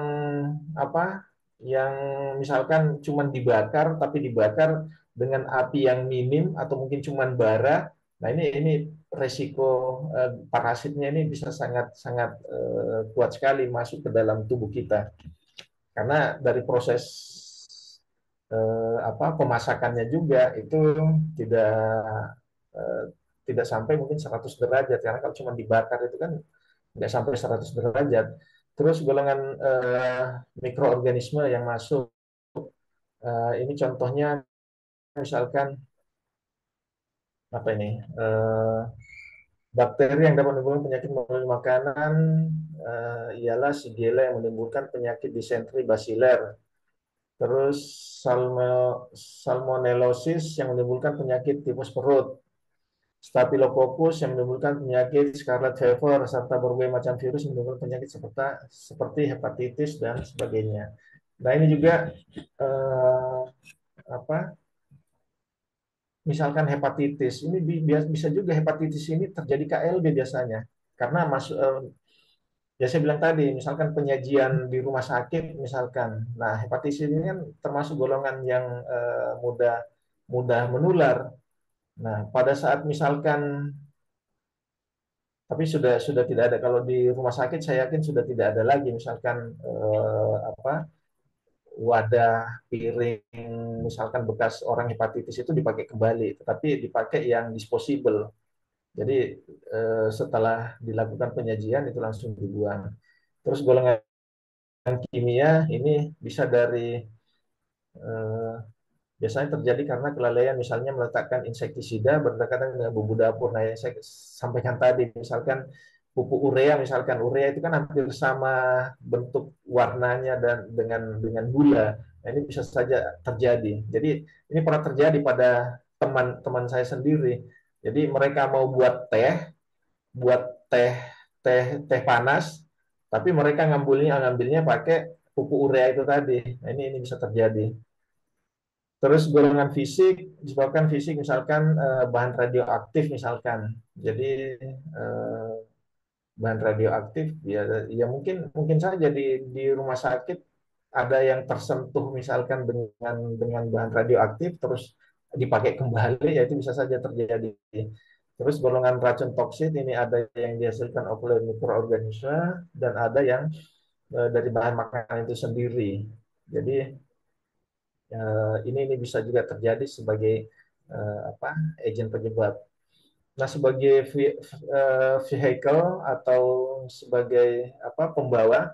apa yang misalkan cuman dibakar, tapi dibakar dengan api yang minim atau mungkin cuman bara. Nah, ini resiko parasitnya ini bisa sangat sangat kuat sekali masuk ke dalam tubuh kita. Karena dari proses pemasakannya juga itu tidak eh, tidak sampai mungkin 100 derajat, karena kalau cuma dibakar itu kan nggak sampai 100 derajat. Terus golongan mikroorganisme yang masuk, ini contohnya misalkan apa ini, bakteri yang dapat menimbulkan penyakit melalui makanan ialah Shigella yang menimbulkan penyakit disentri basiler. Terus salmonellosis yang menimbulkan penyakit tifus perut. Staphylococcus yang menimbulkan penyakit scarlet fever, serta berbagai macam virus yang menimbulkan penyakit seperti hepatitis dan sebagainya. Nah, ini juga misalkan hepatitis, ini bisa juga hepatitis ini terjadi KLB biasanya. Karena ya saya bilang tadi, misalkan penyajian di rumah sakit misalkan. Nah, hepatitis ini kan termasuk golongan yang mudah menular. Nah, pada saat misalkan, tapi sudah tidak ada, kalau di rumah sakit saya yakin sudah tidak ada lagi misalkan wadah, piring, misalkan bekas orang hepatitis itu dipakai kembali, tetapi dipakai yang disposable. Jadi setelah dilakukan penyajian itu langsung dibuang. Terus golongan kimia ini bisa dari biasanya terjadi karena kelalaian, misalnya meletakkan insektisida berdekatan dengan bumbu dapur. Nah, yang saya sampaikan tadi, misalkan pupuk urea, misalkan urea itu kan hampir sama bentuk warnanya dan dengan gula. Nah, ini bisa saja terjadi. Jadi ini pernah terjadi pada teman-teman saya sendiri. Jadi mereka mau buat teh panas, tapi mereka ngambilnya pakai pupuk urea itu tadi. Nah, ini bisa terjadi. Terus golongan fisik, disebabkan fisik misalkan bahan radioaktif misalkan. Jadi bahan radioaktif ya mungkin saja di rumah sakit ada yang tersentuh misalkan dengan bahan radioaktif terus dipakai kembali, ya itu bisa saja terjadi. Terus golongan racun toksit ini ada yang dihasilkan oleh mikroorganisme dan ada yang dari bahan makanan itu sendiri. Jadi ini bisa juga terjadi sebagai agen penyebab. Nah, sebagai vehicle atau sebagai pembawa,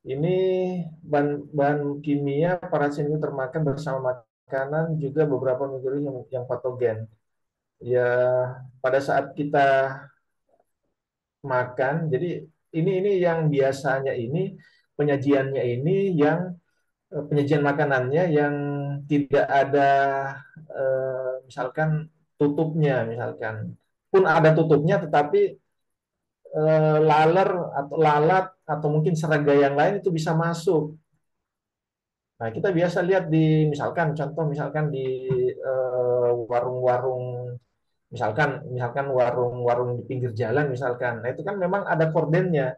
ini bahan kimia parasit ini termakan bersama makanan juga beberapa mikroorganisme yang patogen. Ya, pada saat kita makan, jadi ini yang biasanya ini penyajiannya ini yang penyajian makanannya yang tidak ada misalkan tutupnya, misalkan pun ada tutupnya tetapi lalat atau mungkin serangga yang lain itu bisa masuk. Nah, kita biasa lihat di misalkan di warung-warung, misalkan warung-warung di pinggir jalan misalkan. Nah, itu kan memang ada kordennya.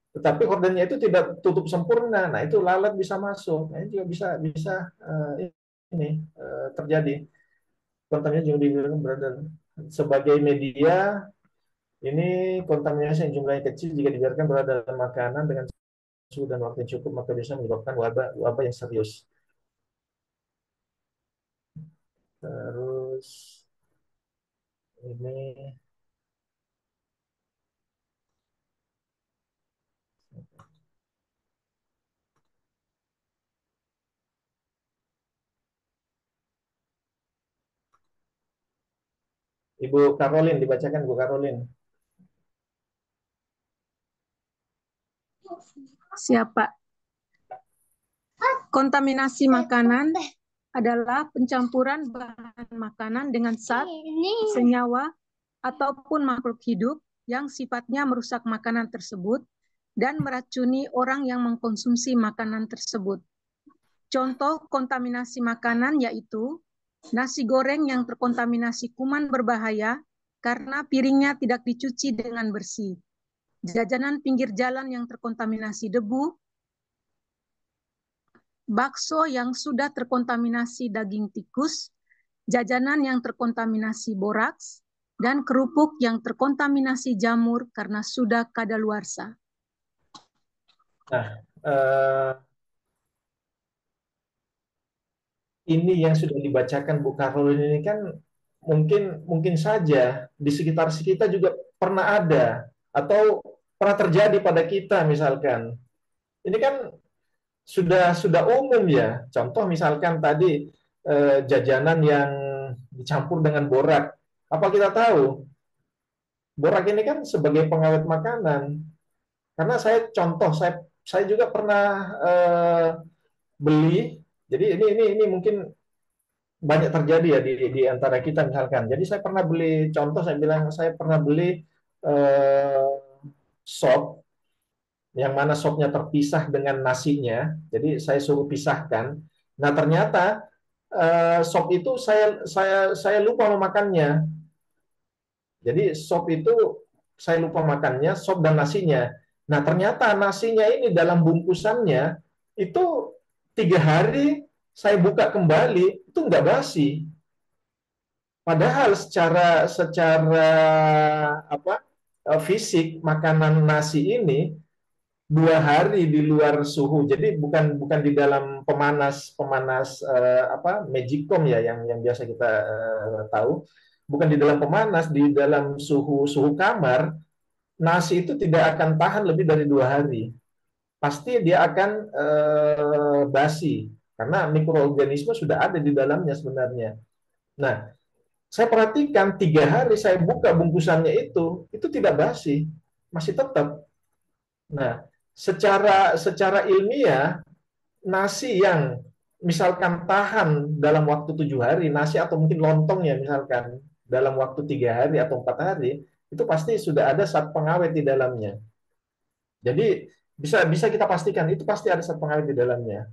Tetapi ordernya itu tidak tutup sempurna. Nah, itu lalat bisa masuk. Nah, itu juga bisa terjadi. Kontaminasi juga dibilang berada sebagai media. Ini kontaminasi yang jumlahnya kecil jika dibiarkan berada dalam makanan dengan suhu dan waktu yang cukup, maka bisa menyebabkan wabah yang serius. Terus ini Ibu Karolin, dibacakan Ibu Karolin. Siapa? Kontaminasi makanan adalah pencampuran bahan makanan dengan zat, senyawa, ataupun makhluk hidup yang sifatnya merusak makanan tersebut dan meracuni orang yang mengkonsumsi makanan tersebut. Contoh kontaminasi makanan yaitu nasi goreng yang terkontaminasi kuman berbahaya karena piringnya tidak dicuci dengan bersih, jajanan pinggir jalan yang terkontaminasi debu, bakso yang sudah terkontaminasi daging tikus, jajanan yang terkontaminasi boraks, dan kerupuk yang terkontaminasi jamur karena sudah kadaluarsa. Nah, ini yang sudah dibacakan Bu Karolin ini kan mungkin saja di sekitar kita juga pernah ada atau pernah terjadi pada kita misalkan. Ini kan sudah umum ya. Contoh misalkan tadi jajanan yang dicampur dengan borak. Apa kita tahu? Borak ini kan sebagai pengawet makanan. Karena saya juga pernah beli. Jadi ini mungkin banyak terjadi ya di antara kita misalkan. Jadi saya pernah beli, contoh saya bilang saya pernah beli sop yang mana sopnya terpisah dengan nasinya. Jadi saya suruh pisahkan. Nah ternyata sop itu saya lupa memakannya. Jadi sop itu saya lupa makannya, sop dan nasinya. Nah ternyata nasinya ini dalam bungkusannya itu 3 hari saya buka kembali itu nggak basi. Padahal secara fisik makanan nasi ini 2 hari di luar suhu. Jadi bukan di dalam pemanas magicom ya yang biasa kita tahu. Bukan di dalam pemanas, di dalam suhu kamar, nasi itu tidak akan tahan lebih dari 2 hari. Pasti dia akan basi karena mikroorganisme sudah ada di dalamnya sebenarnya. Nah, saya perhatikan 3 hari saya buka bungkusannya itu tidak basi, masih tetap. Nah, secara ilmiah nasi yang misalkan tahan dalam waktu 7 hari, nasi atau mungkin lontong ya misalkan dalam waktu 3 hari atau 4 hari, itu pasti sudah ada zat pengawet di dalamnya. Jadi bisa kita pastikan itu pasti ada zat pengawet di dalamnya.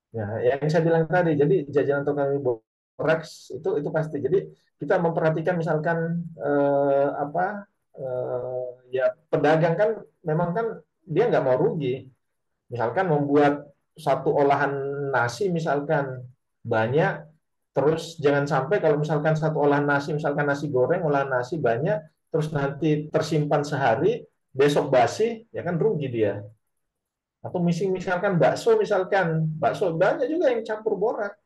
Nah, yang saya bilang tadi, jadi jajanan tukang boraks itu pasti. Jadi kita memperhatikan misalkan ya pedagang kan memang kan dia nggak mau rugi. Misalkan membuat satu olahan nasi misalkan banyak, terus jangan sampai kalau misalkan satu olahan nasi, misalkan nasi goreng, olahan nasi banyak, terus nanti tersimpan sehari, besok basi, ya kan rugi dia. Atau misalkan bakso banyak juga yang campur borak.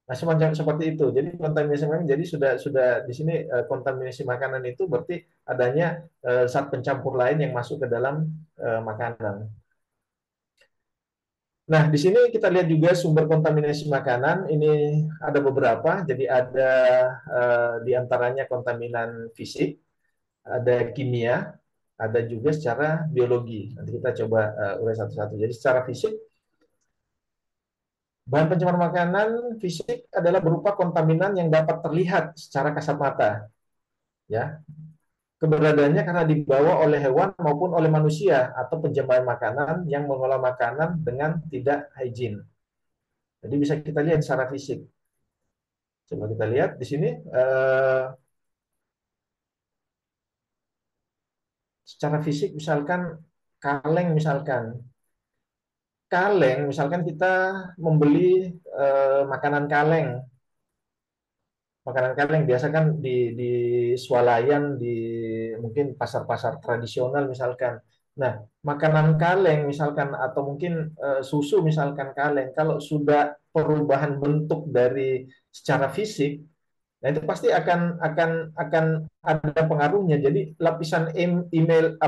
Nah, semacam seperti itu. Jadi kontaminasi makanan, jadi sudah di sini kontaminasi makanan itu berarti adanya zat pencampur lain yang masuk ke dalam makanan. Nah, di sini kita lihat juga sumber kontaminasi makanan. Ini ada beberapa. Jadi ada di antaranya kontaminan fisik, ada kimia, ada juga secara biologi. Nanti kita coba urai satu-satu. Jadi secara fisik, bahan pencemar makanan fisik adalah berupa kontaminan yang dapat terlihat secara kasat mata. Ya. Keberadaannya karena dibawa oleh hewan maupun oleh manusia atau pencemar makanan yang mengolah makanan dengan tidak hygiene. Jadi bisa kita lihat secara fisik. Coba kita lihat di sini secara fisik misalkan kaleng misalkan kita membeli makanan kaleng biasa kan di swalayan, di mungkin pasar-pasar tradisional misalkan. Nah, makanan kaleng misalkan atau mungkin susu misalkan kaleng, kalau sudah perubahan bentuk dari secara fisik, nah itu pasti akan ada pengaruhnya. Jadi lapisan email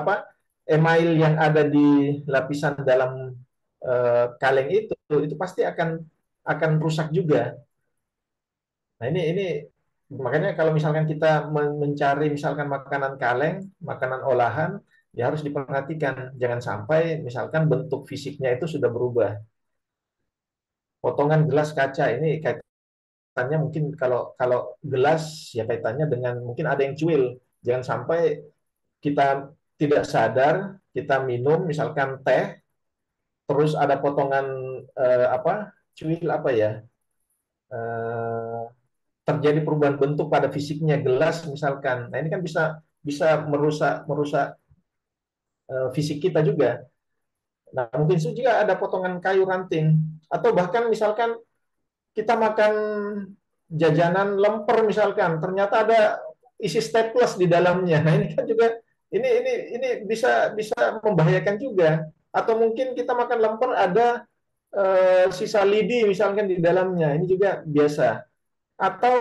yang ada di lapisan dalam kaleng itu pasti akan rusak juga. Nah, ini makanya kalau misalkan kita mencari misalkan makanan kaleng, makanan olahan, ya harus diperhatikan. Jangan sampai misalkan bentuk fisiknya itu sudah berubah. Potongan gelas kaca ini kaitannya mungkin kalau gelas ya kaitannya dengan mungkin ada yang cuil. Jangan sampai kita tidak sadar, kita minum misalkan teh, terus ada potongan cuil terjadi perubahan bentuk pada fisiknya gelas misalkan. Nah, ini kan bisa merusak fisik kita juga. Nah, mungkin juga ada potongan kayu ranting, atau bahkan misalkan kita makan jajanan lemper misalkan, ternyata ada isi staples di dalamnya. Nah, ini kan juga ini bisa bisa membahayakan juga. Atau mungkin kita makan lemper ada sisa lidi misalkan di dalamnya. Ini juga biasa. Atau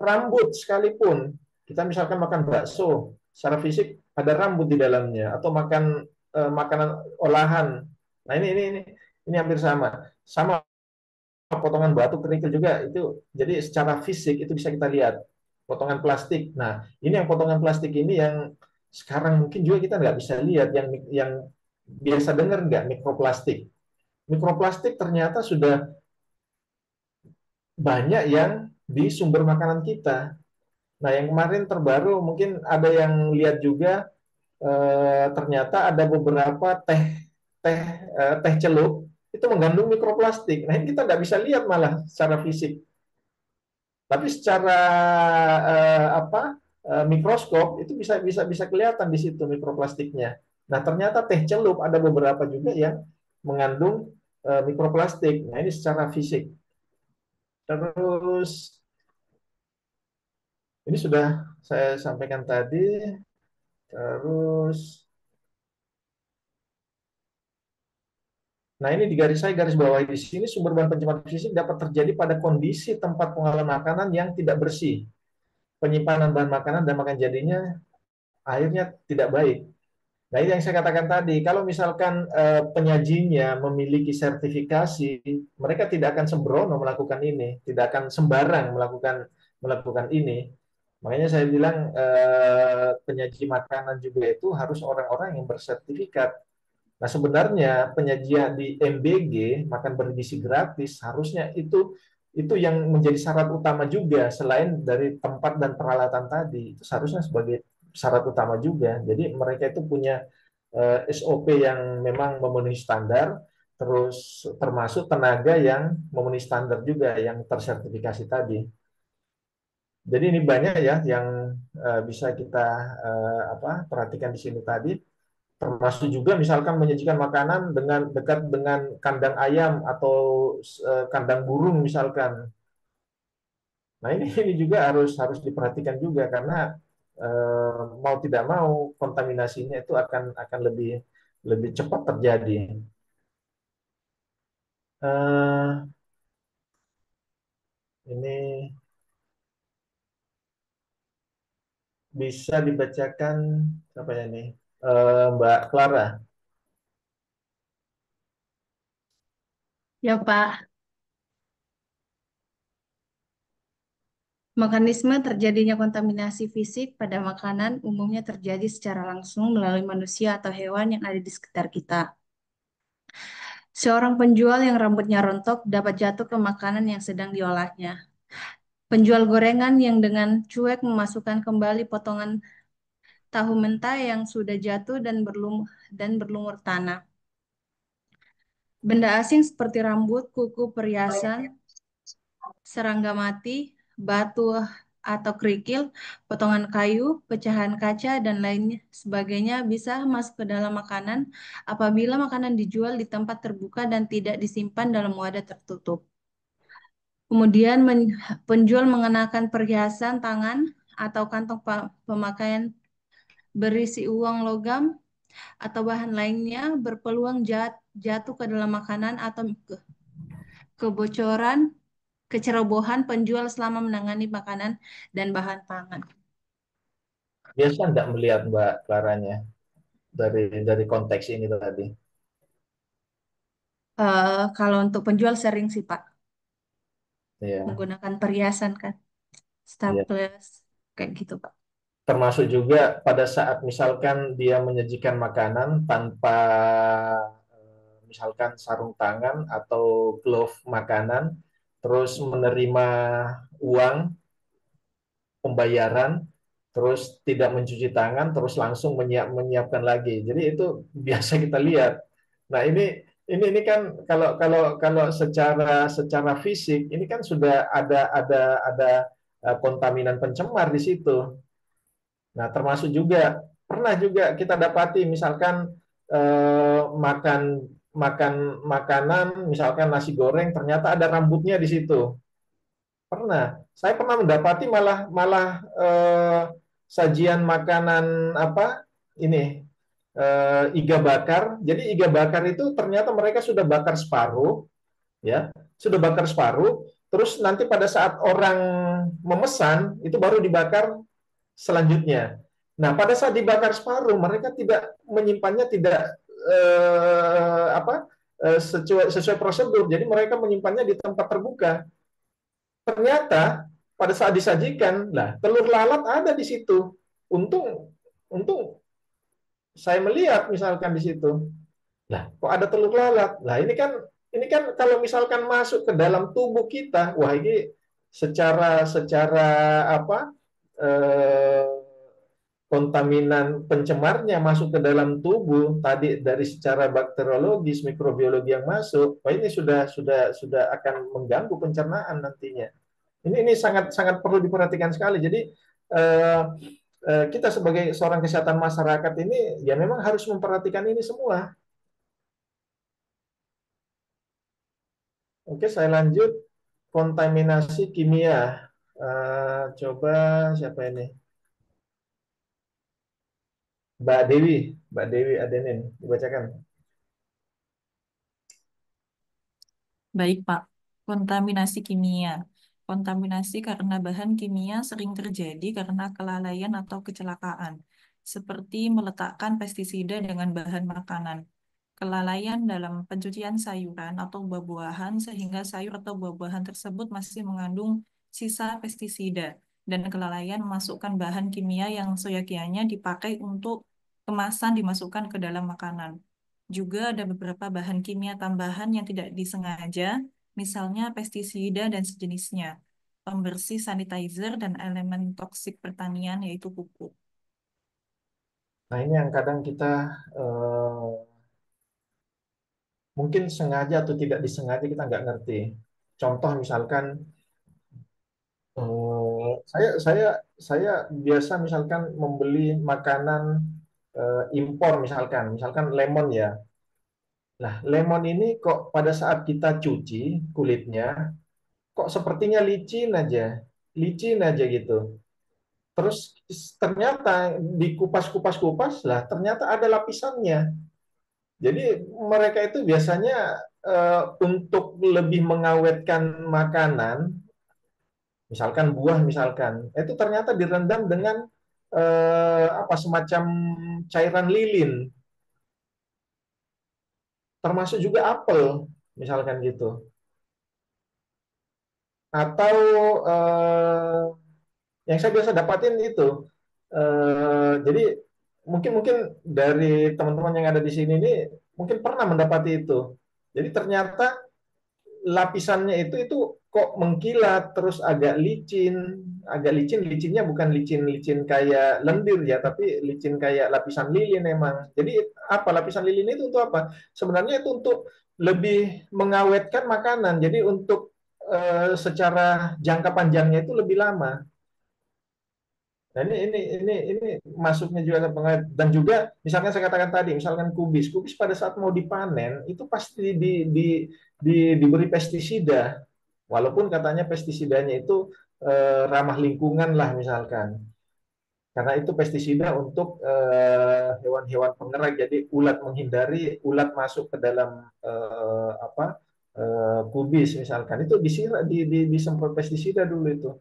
rambut sekalipun. Kita misalkan makan bakso, secara fisik ada rambut di dalamnya, atau makan makanan olahan. Nah, ini hampir sama. Sama potongan batu kerikil juga itu. Jadi secara fisik itu bisa kita lihat potongan plastik. Nah, ini yang potongan plastik ini yang sekarang mungkin juga kita nggak bisa lihat, yang biasa dengar nggak, mikroplastik. Mikroplastik ternyata sudah banyak yang di sumber makanan kita. Nah, yang kemarin terbaru mungkin ada yang lihat juga, ternyata ada beberapa teh celup itu mengandung mikroplastik. Nah, ini kita nggak bisa lihat malah secara fisik, tapi secara mikroskop itu bisa kelihatan di situ mikroplastiknya. Nah, ternyata teh celup ada beberapa juga yang mengandung mikroplastik. Nah, ini secara fisik. Terus ini sudah saya sampaikan tadi. Terus, nah ini saya garis bawahi di sini, sumber bahan pencemar fisik dapat terjadi pada kondisi tempat pengolahan makanan yang tidak bersih. Penyimpanan bahan makanan dan makan jadinya akhirnya tidak baik. Nah, ini yang saya katakan tadi, kalau misalkan penyajinya memiliki sertifikasi, mereka tidak akan sembrono melakukan ini, tidak akan sembarang melakukan ini. Makanya saya bilang penyaji makanan juga itu harus orang-orang yang bersertifikat. Nah, sebenarnya penyajian di MBG, makan bergizi gratis, harusnya itu yang menjadi syarat utama juga, selain dari tempat dan peralatan tadi. Itu seharusnya sebagai syarat utama juga. Jadi mereka itu punya SOP yang memang memenuhi standar, terus termasuk tenaga yang memenuhi standar juga, yang tersertifikasi tadi. Jadi ini banyak ya yang bisa kita perhatikan di sini tadi, termasuk juga misalkan menyajikan makanan dekat dengan kandang ayam atau kandang burung misalkan. Nah, ini juga harus diperhatikan juga, karena mau tidak mau kontaminasinya itu akan lebih cepat terjadi. Ini bisa dibacakan apa ya nih, Mbak Clara? Ya, Pak. Mekanisme terjadinya kontaminasi fisik pada makanan umumnya terjadi secara langsung melalui manusia atau hewan yang ada di sekitar kita. Seorang penjual yang rambutnya rontok dapat jatuh ke makanan yang sedang diolahnya. Penjual gorengan yang dengan cuek memasukkan kembali potongan tahu mentah yang sudah jatuh dan berlumur tanah. Benda asing seperti rambut, kuku, perhiasan, serangga mati, batu atau kerikil, potongan kayu, pecahan kaca, dan lainnya sebagainya bisa masuk ke dalam makanan apabila makanan dijual di tempat terbuka dan tidak disimpan dalam wadah tertutup. Kemudian penjual mengenakan perhiasan tangan atau kantong pemakaian berisi uang logam atau bahan lainnya berpeluang jatuh ke dalam makanan atau kebocoran, kecerobohan penjual selama menangani makanan dan bahan pangan. Biasa nggak melihat Mbak Claranya dari konteks ini tadi? Kalau untuk penjual sering sih Pak, Iya. menggunakan perhiasan kan, Iya. staples kayak gitu Pak. Termasuk juga pada saat misalkan dia menyajikan makanan tanpa misalkan sarung tangan atau glove makanan, terus menerima uang pembayaran, terus tidak mencuci tangan, terus langsung menyiapkan lagi. Jadi itu biasa kita lihat. Nah, ini kan kalau secara fisik ini kan sudah ada kontaminan pencemar di situ. Nah, termasuk juga pernah juga kita dapati misalkan makan makan makanan, misalkan nasi goreng, ternyata ada rambutnya di situ. Saya pernah mendapati malah malah sajian makanan apa ini iga bakar. Jadi iga bakar itu ternyata mereka sudah bakar separuh, ya, sudah bakar separuh. Terus nanti pada saat orang memesan itu baru dibakar selanjutnya. Nah, pada saat dibakar separuh, mereka tidak menyimpannya tidak sesuai prosedur. Jadi mereka menyimpannya di tempat terbuka. Ternyata pada saat disajikan, lah telur lalat ada di situ. Untung, untung saya melihat misalkan di situ. Lah, kok ada telur lalat? Lah ini kan kalau misalkan masuk ke dalam tubuh kita, wah ini secara secara apa eh, kontaminan pencemarnya masuk ke dalam tubuh tadi dari secara bakteriologis, mikrobiologi yang masuk, wah ini sudah akan mengganggu pencernaan nantinya. Ini sangat sangat perlu diperhatikan sekali. Jadi kita sebagai seorang kesehatan masyarakat ini ya memang harus memperhatikan ini semua. Oke, saya lanjut kontaminasi kimia. Coba siapa ini? Mbak Dewi Adenin, dibacakan. Baik, Pak. Kontaminasi kimia. Kontaminasi karena bahan kimia sering terjadi karena kelalaian atau kecelakaan, seperti meletakkan pestisida dengan bahan makanan. Kelalaian dalam pencucian sayuran atau buah-buahan sehingga sayur atau buah-buahan tersebut masih mengandung sisa pestisida, dan kelalaian memasukkan bahan kimia yang seyogianya dipakai untuk kemasan dimasukkan ke dalam makanan. Juga ada beberapa bahan kimia tambahan yang tidak disengaja, misalnya pestisida dan sejenisnya, pembersih sanitizer, dan elemen toksik pertanian yaitu pupuk. Nah, ini yang kadang kita mungkin sengaja atau tidak disengaja kita nggak ngerti. Contoh misalkan saya biasa misalkan membeli makanan impor misalkan lemon ya. Nah, lemon ini kok pada saat kita cuci kulitnya kok sepertinya licin aja gitu. Terus ternyata dikupas-kupas-kupas lah ternyata ada lapisannya. Jadi mereka itu biasanya untuk lebih mengawetkan makanan, misalkan buah misalkan, itu ternyata direndam dengan apa semacam cairan lilin, termasuk juga apel, misalkan gitu. Atau yang saya biasa dapatin itu, jadi mungkin mungkin dari teman-teman yang ada di sini ini mungkin pernah mendapati itu. Jadi ternyata lapisannya itu kok mengkilat terus licinnya bukan licin kayak lendir ya, tapi licin kayak lapisan lilin memang. Jadi apa lapisan lilin itu untuk apa? Sebenarnya itu untuk lebih mengawetkan makanan. Jadi untuk secara jangka panjangnya itu lebih lama. Nah, ini masuknya juga ke pengawet. Dan juga misalkan saya katakan tadi, misalkan kubis pada saat mau dipanen itu pasti diberi pestisida, walaupun katanya pestisidanya itu ramah lingkungan lah misalkan, karena itu pestisida untuk hewan-hewan pengerat, jadi menghindari ulat masuk ke dalam kubis misalkan itu disemprot pestisida dulu itu.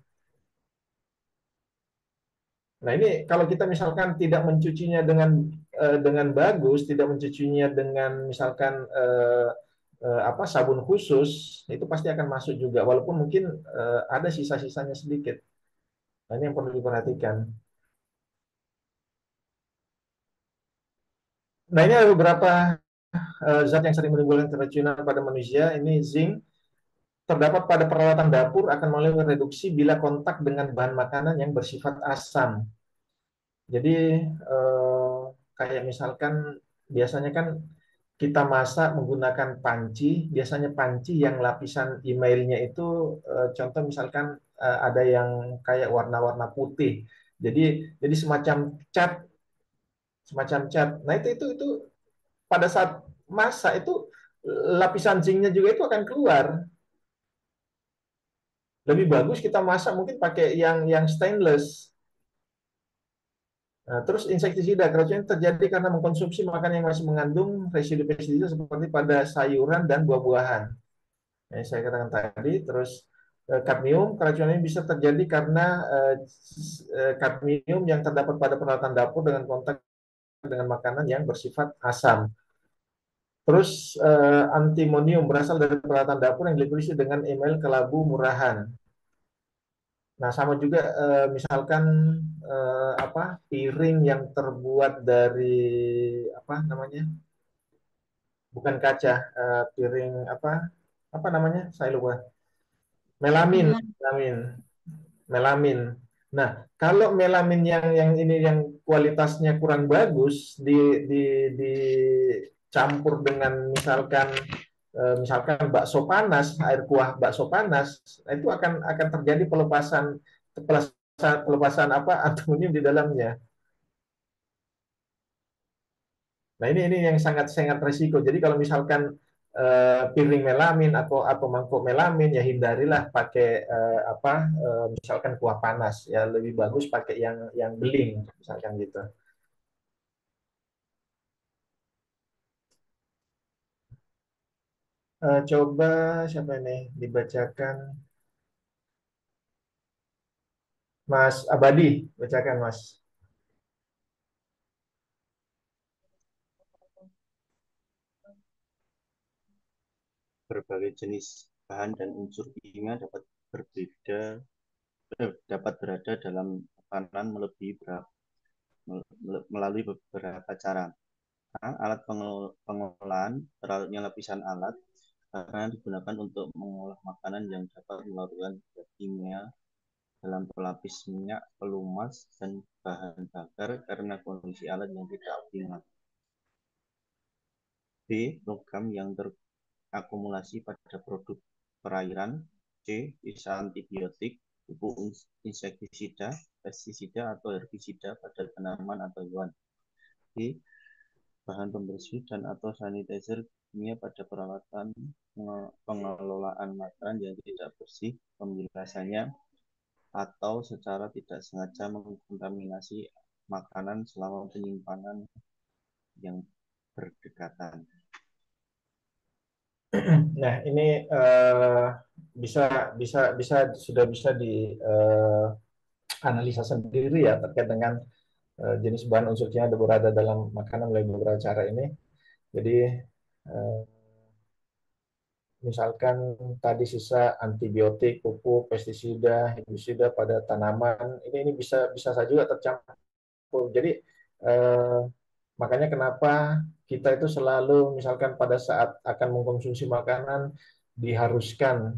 Nah, ini kalau kita misalkan tidak mencucinya dengan bagus, tidak mencucinya dengan misalkan sabun khusus, itu pasti akan masuk juga, walaupun mungkin ada sisa-sisanya sedikit. Nah, ini yang perlu diperhatikan. Nah, ini ada beberapa zat yang sering menimbulkan keracunan pada manusia. Ini zinc terdapat pada peralatan dapur akan mulai reduksi bila kontak dengan bahan makanan yang bersifat asam. Jadi kayak misalkan biasanya kan kita masak menggunakan panci, biasanya panci yang lapisan emailnya itu contoh misalkan ada yang kayak warna-warna putih. Jadi semacam cat. Nah, itu pada saat masak itu lapisan zincnya juga itu akan keluar. Lebih bagus kita masak mungkin pakai yang stainless. Nah, terus insektisida keracunan terjadi karena mengkonsumsi makanan yang masih mengandung residu pestisida seperti pada sayuran dan buah-buahan. Yang saya katakan tadi. Terus kadmium, keracunan ini bisa terjadi karena kadmium yang terdapat pada peralatan dapur dengan kontak dengan makanan yang bersifat asam. Terus antimonium berasal dari peralatan dapur yang dilapisi dengan email kelabu murahan. Nah, sama juga misalkan piring yang terbuat dari apa namanya? Bukan kaca, piring apa namanya? Saya lupa. Melamin, melamin. Nah, kalau melamin yang ini yang kualitasnya kurang bagus dicampur dengan misalkan bakso panas, air kuah bakso panas, itu akan terjadi pelepasan aluminium di dalamnya. Nah, ini yang sangat sangat resiko. Jadi kalau misalkan piring melamin atau mangkok melamin, ya hindarilah pakai misalkan kuah panas. Ya lebih bagus pakai yang beling, misalkan gitu. Coba siapa ini dibacakan, Mas Abadi, bacakan Mas. Berbagai jenis bahan dan unsur kimia dapat berada dalam makanan melalui beberapa cara. Alat pengolahan, terlalunya lapisan alat karena digunakan untuk mengolah makanan yang dapat melarutkan zat kimia dalam pelapis minyak, pelumas, dan bahan bakar karena kondisi alat yang tidak optimal. B. Logam yang terakumulasi pada produk perairan. C. Sisa antibiotik, pupuk insektisida, pestisida, atau herbisida pada tanaman atau hewan. D. Bahan pembersih dan atau sanitizer kimia pada peralatan pengelolaan makanan yang tidak bersih, pembilasannya, atau secara tidak sengaja mengkontaminasi makanan selama penyimpanan yang berdekatan. Nah, ini sudah bisa dianalisa sendiri ya terkait dengan jenis bahan unsur kimia yang berada dalam makanan melalui beberapa cara ini. Jadi misalkan tadi sisa antibiotik, pupuk, pestisida, herbisida pada tanaman, ini bisa saja juga tercampur. Jadi makanya kenapa kita itu selalu misalkan pada saat akan mengkonsumsi makanan diharuskan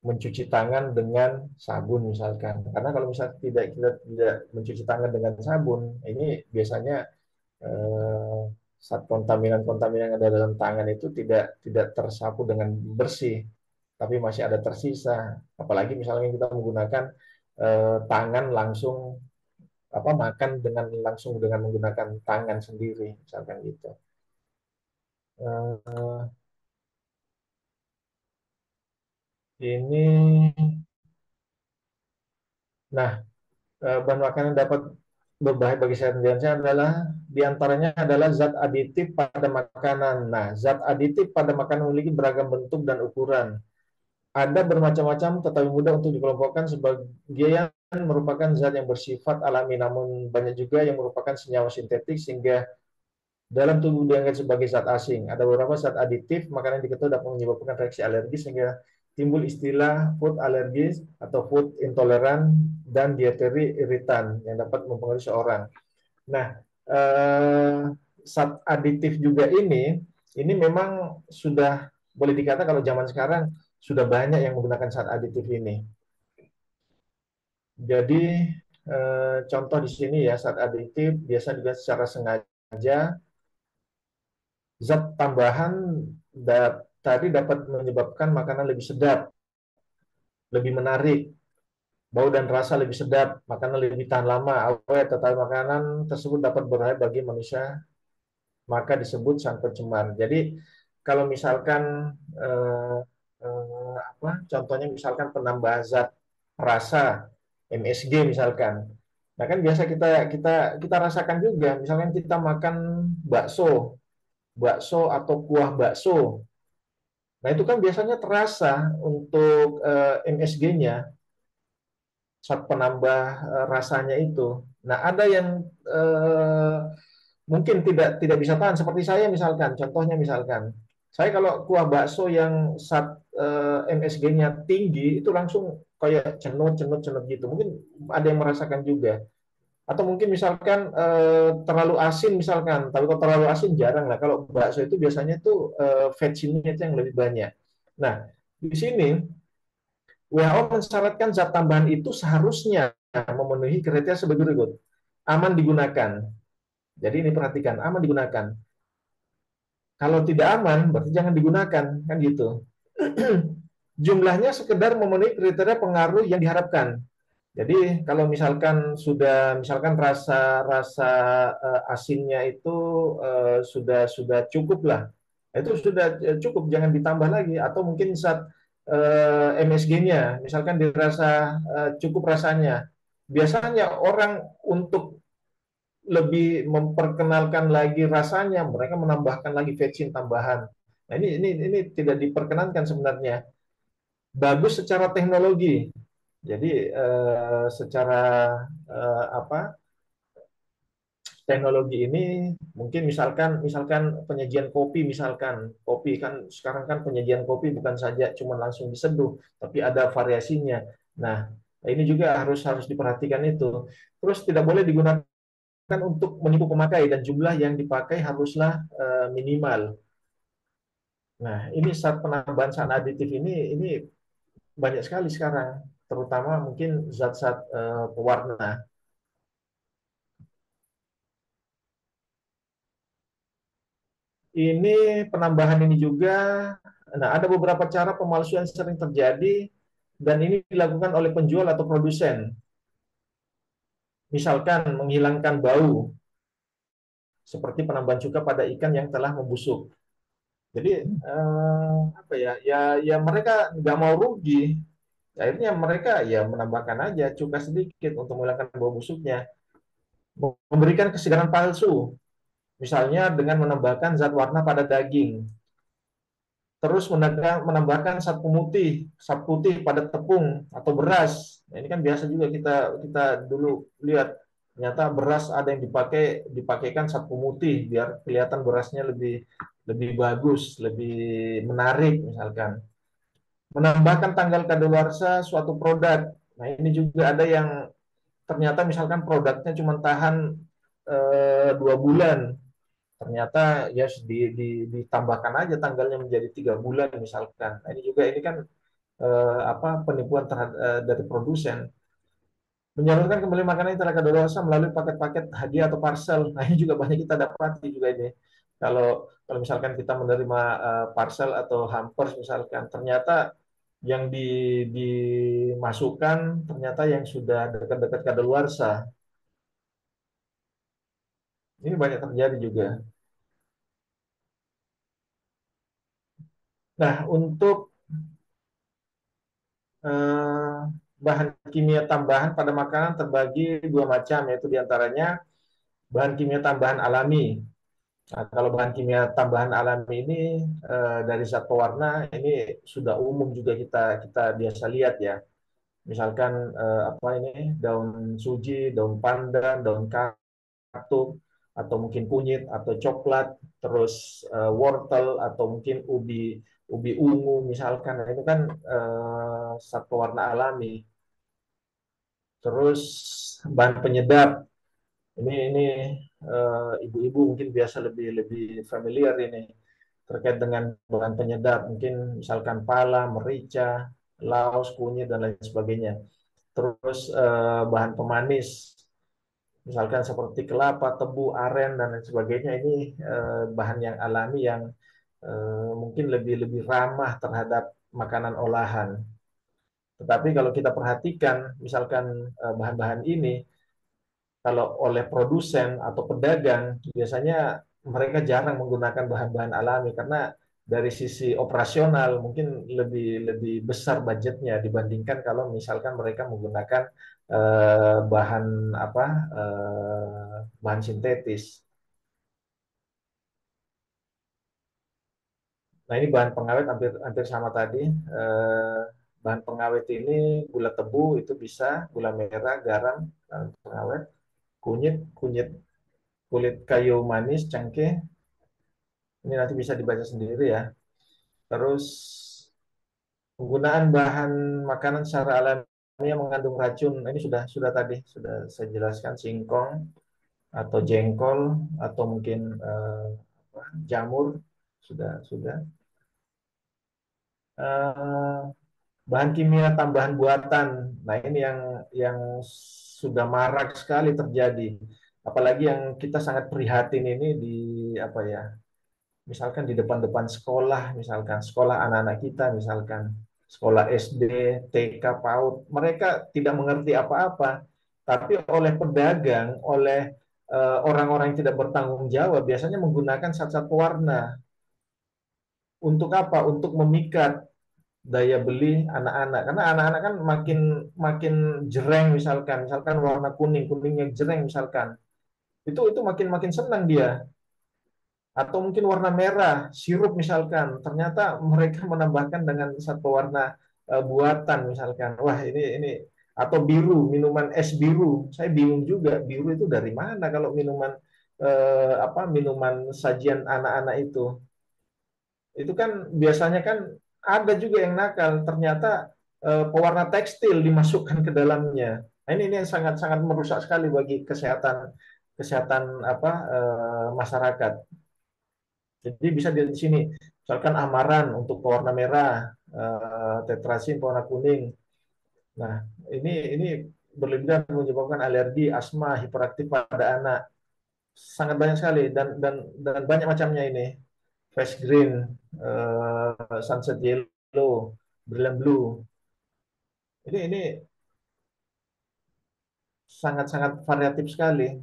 mencuci tangan dengan sabun misalkan. Karena kalau misalnya kita tidak mencuci tangan dengan sabun, ini biasanya saat kontaminan-kontaminan yang ada dalam tangan itu tidak tersapu dengan bersih, tapi masih ada tersisa. Apalagi misalnya kita menggunakan tangan langsung makan langsung dengan menggunakan tangan sendiri, misalkan gitu. Ini, nah, bahan makanan dapat berbahaya bagi kesehatan manusia adalah diantaranya adalah zat aditif pada makanan. Nah, zat aditif pada makanan memiliki beragam bentuk dan ukuran. Ada bermacam-macam tetapi mudah untuk dikelompokkan. Sebagian merupakan zat yang bersifat alami, namun banyak juga yang merupakan senyawa sintetik sehingga dalam tubuh dianggap sebagai zat asing. Ada beberapa zat aditif makanan diketahui dapat menyebabkan reaksi alergi sehingga timbul istilah food allergies atau food intolerant dan dietary irritant yang dapat mempengaruhi seorang. Nah, zat aditif juga ini memang sudah boleh dikatakan kalau zaman sekarang sudah banyak yang menggunakan zat aditif ini. Jadi contoh di sini ya, zat aditif biasa juga secara sengaja. Zat tambahan tadi dapat menyebabkan makanan lebih sedap, lebih menarik, bau dan rasa lebih sedap, makanan lebih tahan lama, awet, tetapi makanan tersebut dapat berbahaya bagi manusia maka disebut zat pencemar. Jadi kalau misalkan contohnya misalkan penambah zat rasa MSG misalkan. Nah kan biasa kita rasakan juga, misalkan kita makan bakso atau kuah bakso. Nah itu kan biasanya terasa untuk MSG-nya, zat penambah rasanya itu. Nah ada yang mungkin tidak bisa tahan, seperti saya misalkan, contohnya misalkan, saya kalau kuah bakso yang zat MSG-nya tinggi itu langsung kayak cenut gitu. Mungkin ada yang merasakan juga. Atau mungkin misalkan terlalu asin misalkan, tapi kalau terlalu asin jarang lah. Kalau bakso itu biasanya tuh vetsinnya itu yang lebih banyak. Nah, di sini WHO mensyaratkan zat tambahan itu seharusnya memenuhi kriteria sebagai berikut. Aman digunakan. Jadi ini perhatikan, aman digunakan. Kalau tidak aman, berarti jangan digunakan, kan gitu. Jumlahnya sekedar memenuhi kriteria pengaruh yang diharapkan. Jadi kalau misalkan rasa asinnya itu sudah cukup lah, itu sudah cukup, jangan ditambah lagi. Atau mungkin zat MSG-nya, misalkan dirasa cukup rasanya. Biasanya orang untuk lebih memperkenalkan lagi rasanya, mereka menambahkan lagi vetsin tambahan. Nah ini tidak diperkenankan sebenarnya. Bagus secara teknologi. Jadi secara teknologi ini mungkin misalkan penyajian kopi, misalkan kopi kan sekarang kan penyajian kopi bukan saja cuma langsung diseduh, tapi ada variasinya. Nah, ini juga harus diperhatikan itu. Terus tidak boleh digunakan untuk menipu pemakai dan jumlah yang dipakai haruslah minimal. Nah, ini saat penambahan zat aditif ini banyak sekali sekarang, terutama mungkin zat-zat pewarna. Ini penambahan ini juga, nah ada beberapa cara pemalsuan sering terjadi dan ini dilakukan oleh penjual atau produsen. Misalkan menghilangkan bau, seperti penambahan cuka pada ikan yang telah membusuk. Jadi ya mereka nggak mau rugi, akhirnya mereka ya menambahkan aja cuka sedikit untuk menghilangkan bau busuknya. Memberikan kesegaran palsu, misalnya dengan menambahkan zat warna pada daging. Terus menambahkan zat putih pada tepung atau beras. Nah, ini kan biasa juga kita dulu lihat, ternyata beras ada yang dipakaikan zat pemutih biar kelihatan berasnya lebih bagus, lebih menarik misalkan. Menambahkan tanggal kadaluarsa suatu produk. Nah, ini juga ada yang ternyata misalkan produknya cuma tahan 2 bulan, ternyata ya ditambahkan aja tanggalnya menjadi 3 bulan misalkan. Nah, ini kan penipuan dari produsen. Menyalurkan kembali makanan yang telah kadaluarsa melalui paket-paket hadiah atau parcel. Nah, ini juga banyak kita dapati juga ini. Kalau misalkan kita menerima parcel atau hampers misalkan, ternyata yang dimasukkan ternyata yang sudah dekat-dekat kadaluarsa. Ini banyak terjadi juga. Nah, untuk bahan kimia tambahan pada makanan terbagi 2 macam, yaitu diantaranya bahan kimia tambahan alami. Nah, kalau bahan kimia tambahan alami ini dari zat pewarna ini sudah umum juga kita biasa lihat ya. Misalkan daun suji, daun pandan, daun katuk, atau mungkin kunyit atau coklat, terus wortel atau mungkin ubi ungu misalkan. Nah, itu kan zat pewarna alami. Terus bahan penyedap. Ini ibu-ibu mungkin biasa lebih familiar ini terkait dengan bahan penyedap, mungkin misalkan pala, merica, laos, kunyit dan lain sebagainya. Terus bahan pemanis, misalkan seperti kelapa, tebu, aren dan lain sebagainya. Ini bahan yang alami yang mungkin lebih ramah terhadap makanan olahan. Tetapi kalau kita perhatikan, misalkan bahan-bahan ini kalau oleh produsen atau pedagang biasanya mereka jarang menggunakan bahan-bahan alami karena dari sisi operasional mungkin lebih lebih besar budgetnya dibandingkan kalau misalkan mereka menggunakan bahan apa bahan sintetis. Nah, ini bahan pengawet hampir hampir sama tadi. Bahan pengawet ini gula tebu itu bisa, gula merah, garam, pengawet, kunyit, kunyit kulit kayu manis, cengkeh. Ini nanti bisa dibaca sendiri ya. Terus penggunaan bahan makanan secara alami yang mengandung racun. Ini sudah tadi sudah saya jelaskan, singkong atau jengkol atau mungkin jamur sudah. Bahan kimia tambahan buatan. Nah, ini yang sudah marak sekali terjadi. Apalagi yang kita sangat prihatin ini di apa ya? Misalkan di depan-depan sekolah, misalkan sekolah anak-anak kita, misalkan sekolah SD, TK, PAUD, mereka tidak mengerti apa-apa, tapi oleh pedagang, oleh orang-orang yang tidak bertanggung jawab, biasanya menggunakan zat-zat pewarna. Untuk apa? Untuk memikat daya beli anak-anak. Karena anak-anak kan makin makin jereng, misalkan warna kuning, kuningnya jereng misalkan. Itu makin makin senang dia. Atau mungkin warna merah, sirup misalkan. Ternyata mereka menambahkan dengan satu warna buatan misalkan. Wah, ini atau biru, minuman es biru. Saya bingung juga, biru itu dari mana kalau minuman minuman sajian anak-anak itu. Itu kan biasanya kan ada juga yang nakal, ternyata pewarna tekstil dimasukkan ke dalamnya. Nah, ini yang sangat-sangat merusak sekali bagi kesehatan kesehatan masyarakat. Jadi bisa di sini, misalkan amaran untuk pewarna merah, tetrasin pewarna kuning. Nah, ini berlebihan menyebabkan alergi, asma, hiperaktif pada anak. Sangat banyak sekali dan banyak macamnya ini. Fresh green, sunset yellow, brilliant blue. Ini sangat-sangat variatif sekali.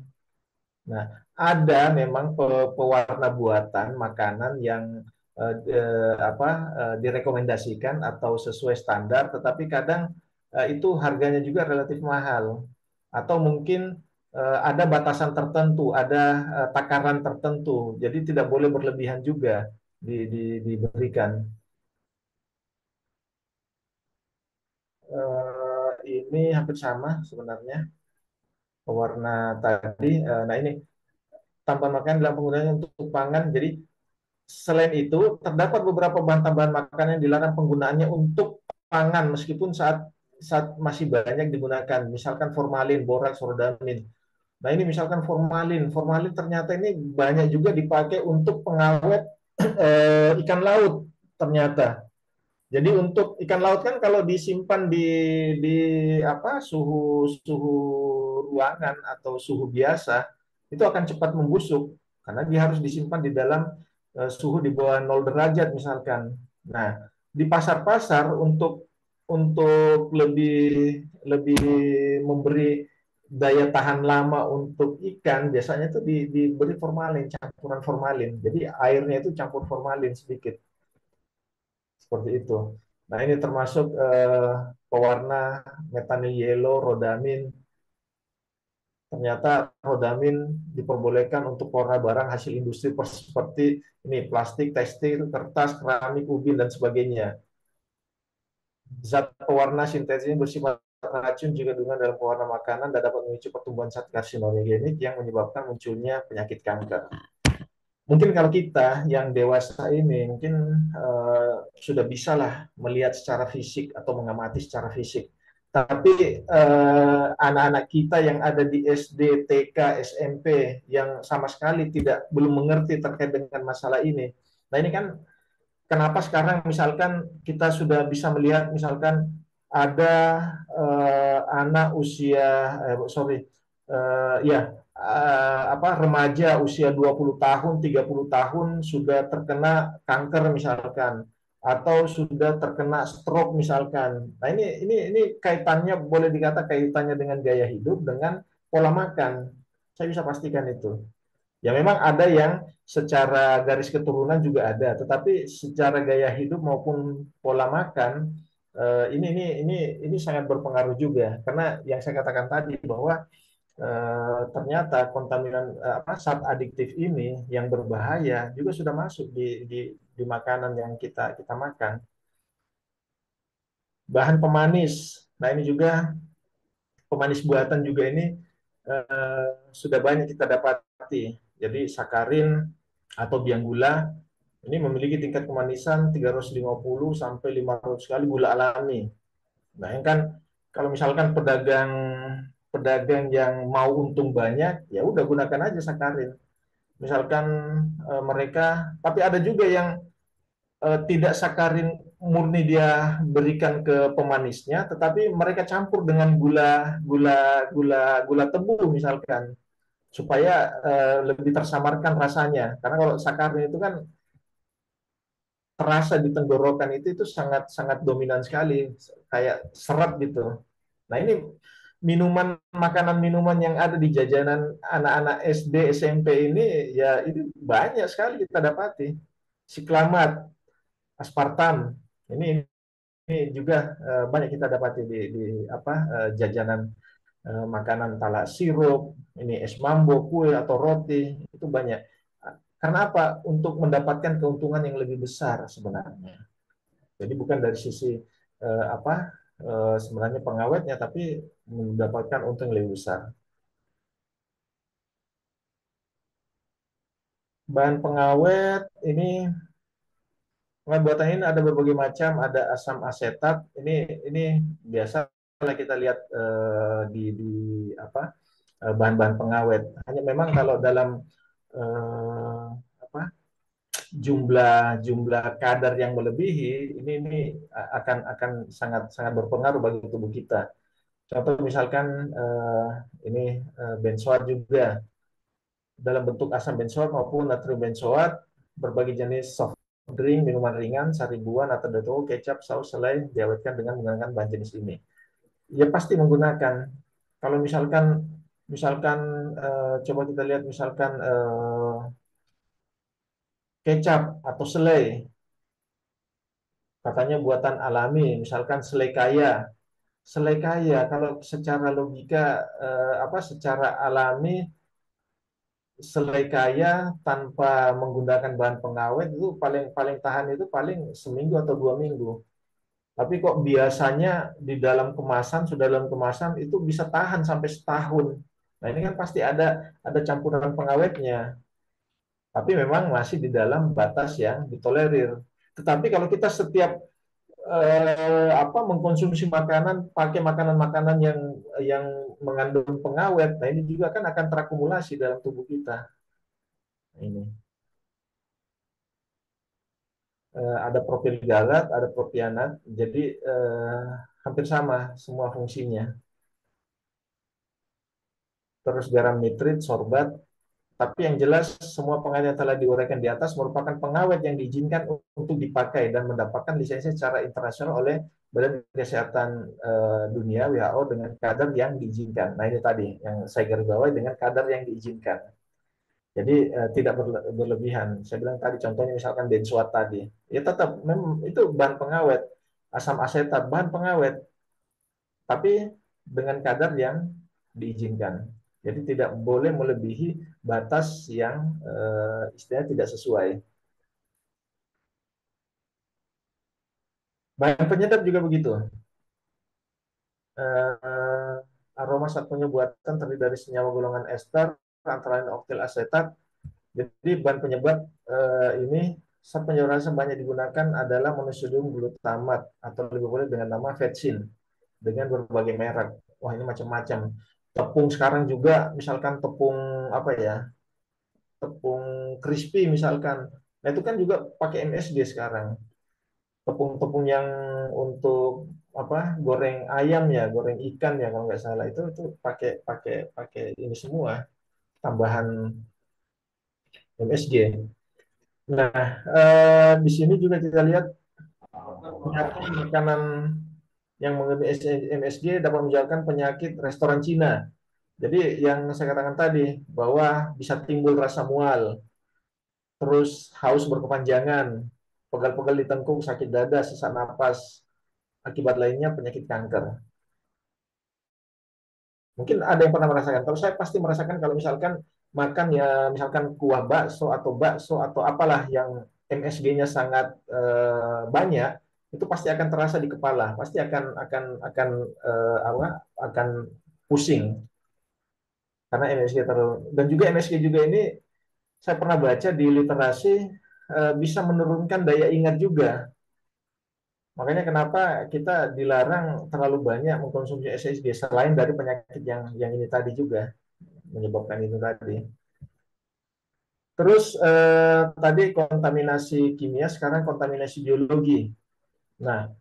Nah, ada memang pewarna buatan makanan yang direkomendasikan atau sesuai standar, tetapi kadang itu harganya juga relatif mahal. Atau mungkin ada batasan tertentu, ada takaran tertentu, jadi tidak boleh berlebihan juga diberikan. Ini hampir sama sebenarnya pewarna tadi. Nah, ini tambahan makanan dalam penggunaannya untuk pangan. Jadi selain itu terdapat beberapa bahan tambahan makanan yang dilarang penggunaannya untuk pangan meskipun saat masih banyak digunakan. Misalkan formalin, boraks, rodamin. Nah, ini misalkan formalin ternyata ini banyak juga dipakai untuk pengawet ikan laut ternyata. Jadi untuk ikan laut kan kalau disimpan di suhu ruangan atau suhu biasa itu akan cepat membusuk karena dia harus disimpan di dalam suhu di bawah 0 derajat misalkan. Nah, di pasar-pasar untuk lebih memberi daya tahan lama untuk ikan biasanya itu diberi formalin, campuran formalin. Jadi airnya itu campur formalin sedikit. Seperti itu. Nah, ini termasuk pewarna methanol yellow, rodamin. Ternyata rodamin diperbolehkan untuk pewarna barang hasil industri seperti ini plastik, tekstil, kertas, keramik, ubin dan sebagainya. Zat pewarna sintetis ini bersifat racun jika digunakan dalam pewarna makanan dan dapat memicu pertumbuhan zat karsinogenik yang menyebabkan munculnya penyakit kanker. Mungkin kalau kita yang dewasa ini mungkin sudah bisa lah melihat secara fisik atau mengamati secara fisik. Tapi anak-anak kita yang ada di SD, TK, SMP yang sama sekali belum mengerti terkait dengan masalah ini. Nah, ini kan kenapa sekarang misalkan kita sudah bisa melihat misalkan ada anak usia remaja usia 20 tahun, 30 tahun sudah terkena kanker misalkan atau sudah terkena stroke misalkan. Nah, ini kaitannya boleh dikata kaitannya dengan gaya hidup dengan pola makan. Saya bisa pastikan itu. Ya memang ada yang secara garis keturunan juga ada, tetapi secara gaya hidup maupun pola makan ini sangat berpengaruh juga karena yang saya katakan tadi bahwa ternyata kontaminan zat adiktif ini yang berbahaya juga sudah masuk di makanan yang kita makan. Bahan pemanis, nah ini juga pemanis buatan juga ini sudah banyak kita dapati. Jadi sakarin atau biang gula ini memiliki tingkat kemanisan 350 sampai 500 kali gula alami. Nah, yang kan kalau misalkan pedagang yang mau untung banyak, ya udah gunakan aja sakarin. Misalkan mereka, tapi ada juga yang tidak sakarin murni dia berikan ke pemanisnya, tetapi mereka campur dengan gula tebu misalkan, supaya lebih tersamarkan rasanya. Karena kalau sakarin itu kan terasa di tenggorokan itu sangat sangat dominan sekali, kayak serat gitu. Nah ini makanan-minuman yang ada di jajanan anak-anak SD, SMP ini ya ini banyak sekali kita dapati. Siklamat, aspartam, ini juga banyak kita dapati di jajanan makanan tala sirup, ini es mambo, kue atau roti itu banyak. Karena apa? Untuk mendapatkan keuntungan yang lebih besar sebenarnya. Jadi bukan dari sisi sebenarnya pengawetnya, tapi mendapatkan untung yang lebih besar. Bahan pengawet ini buatan ini ada berbagai macam, ada asam asetat. Ini biasa kita lihat bahan-bahan pengawet. Hanya memang kalau dalam jumlah kadar yang melebihi ini akan sangat sangat berpengaruh bagi tubuh kita. Contoh misalkan ini benzoat juga dalam bentuk asam benzoat maupun natrium benzoat, berbagai jenis soft drink, minuman ringan, sari buah, nata de coco, kecap, saus, selai diawetkan dengan menggunakan bahan jenis ini. Ya pasti menggunakan. Kalau misalkan coba kita lihat misalkan kecap atau selai, katanya buatan alami, misalkan selai kaya. Selai kaya kalau secara logika secara alami selai kaya tanpa menggunakan bahan pengawet itu paling tahan itu paling seminggu atau 2 minggu. Tapi kok biasanya sudah dalam kemasan itu bisa tahan sampai setahun. Nah ini kan pasti ada campuran pengawetnya. Tapi memang masih di dalam batas yang ditolerir. Tetapi kalau kita setiap mengkonsumsi makanan, pakai makanan-makanan yang mengandung pengawet, nah ini juga kan akan terakumulasi dalam tubuh kita. Ini ada propil galat, ada propianat, jadi hampir sama semua fungsinya. Terus garam nitrit, sorbat, tapi yang jelas semua pengawet yang telah diuraikan di atas merupakan pengawet yang diizinkan untuk dipakai dan mendapatkan lisensi secara internasional oleh Badan Kesehatan Dunia WHO dengan kadar yang diizinkan. Nah ini tadi yang saya garis bawahi, dengan kadar yang diizinkan. Jadi tidak berlebihan. Saya bilang tadi contohnya misalkan benzoat tadi, ya tetap itu bahan pengawet, asam asetat bahan pengawet, tapi dengan kadar yang diizinkan. Jadi tidak boleh melebihi batas yang istilahnya tidak sesuai. Bahan penyedap juga begitu. Aroma saat buatan terdiri dari senyawa golongan ester, antara lain oktil asetat. Jadi bahan penyebab ini zat penyebab rasa banyak digunakan adalah monosodium glutamat atau lebih boleh dengan nama vetsin dengan berbagai merek. Wah ini macam-macam. Tepung sekarang juga, misalkan tepung tepung crispy misalkan. Nah itu kan juga pakai MSG sekarang. Tepung-tepung yang untuk goreng ayam ya, goreng ikan ya kalau nggak salah itu pakai ini semua tambahan MSG. Nah, di sini juga kita lihat makanan yang mengandung MSG dapat menyebabkan penyakit restoran Cina. Jadi yang saya katakan tadi, bahwa bisa timbul rasa mual, terus haus berkepanjangan, pegal-pegal di tengkuk, sakit dada, sesak napas, akibat lainnya penyakit kanker. Mungkin ada yang pernah merasakan. Kalau saya pasti merasakan kalau misalkan makan ya misalkan kuah bakso atau apalah yang MSG-nya sangat banyak, itu pasti akan terasa di kepala, pasti akan pusing karena MSG terlalu. Dan juga MSG juga ini saya pernah baca di literasi bisa menurunkan daya ingat juga. Makanya kenapa kita dilarang terlalu banyak mengkonsumsi SSG selain dari penyakit yang ini tadi juga menyebabkan itu tadi. Terus tadi kontaminasi kimia, sekarang kontaminasi biologi. Nah,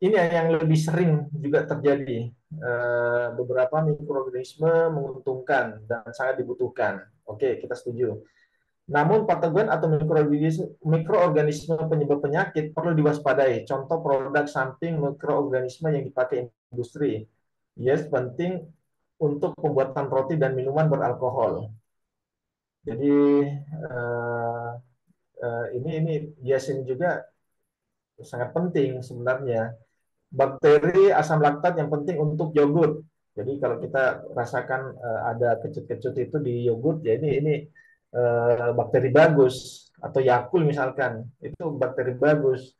ini yang lebih sering juga terjadi. Beberapa mikroorganisme menguntungkan dan sangat dibutuhkan. Oke, kita setuju. Namun patogen atau mikroorganisme penyebab penyakit perlu diwaspadai. Contoh produk samping mikroorganisme yang dipakai industri. Yes, penting untuk pembuatan roti dan minuman beralkohol. Jadi ini yes ini juga sangat penting sebenarnya. Bakteri asam laktat yang penting untuk yogurt. Jadi kalau kita rasakan ada kecut-kecut itu di yogurt, ya ini bakteri bagus. Atau Yakult misalkan, itu bakteri bagus.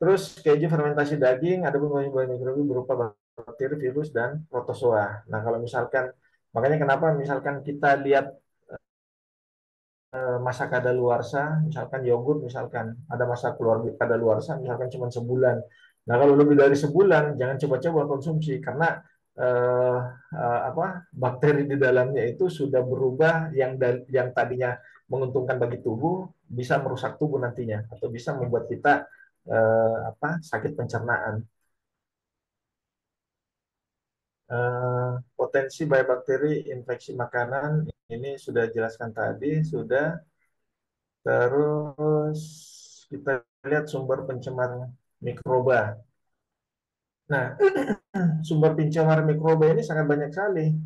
Terus keju fermentasi daging, ada bahan mikrobi berupa bakteri, virus, dan protozoa. Nah kalau misalkan, makanya kenapa misalkan kita lihat masa kadaluarsa, misalkan yogurt, misalkan ada masa keluar kadaluarsa, misalkan cuma sebulan. Nah, kalau lebih dari sebulan, jangan coba-coba konsumsi karena bakteri di dalamnya itu sudah berubah yang tadinya menguntungkan bagi tubuh bisa merusak tubuh nantinya atau bisa membuat kita sakit pencernaan. Potensi bahaya bakteri infeksi makanan ini sudah jelaskan tadi, sudah. Terus kita lihat sumber pencemar mikroba. Nah, sumber pencemar mikroba ini sangat banyak sekali.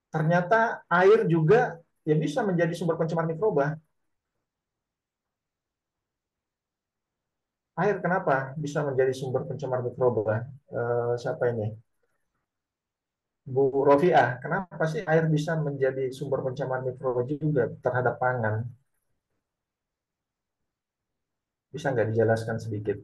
Ternyata air juga ya bisa menjadi sumber pencemar mikroba. Air kenapa bisa menjadi sumber pencemar mikroba? Siapa ini? Bu Rofiah, kenapa sih air bisa menjadi sumber pencemar mikroba juga terhadap pangan? Bisa nggak dijelaskan sedikit?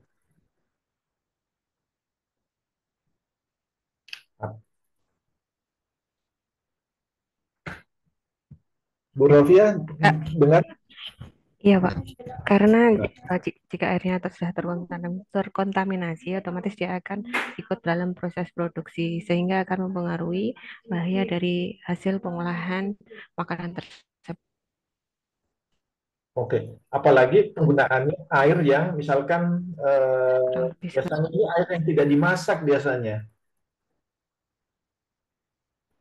Bu Rofiah, dengar? Iya, Pak. Karena jika airnya sudah terkontaminasi, otomatis dia akan ikut dalam proses produksi, sehingga akan mempengaruhi bahaya dari hasil pengolahan makanan tersebut. Oke, apalagi penggunaannya air yang misalkan biasanya ini air yang tidak dimasak biasanya.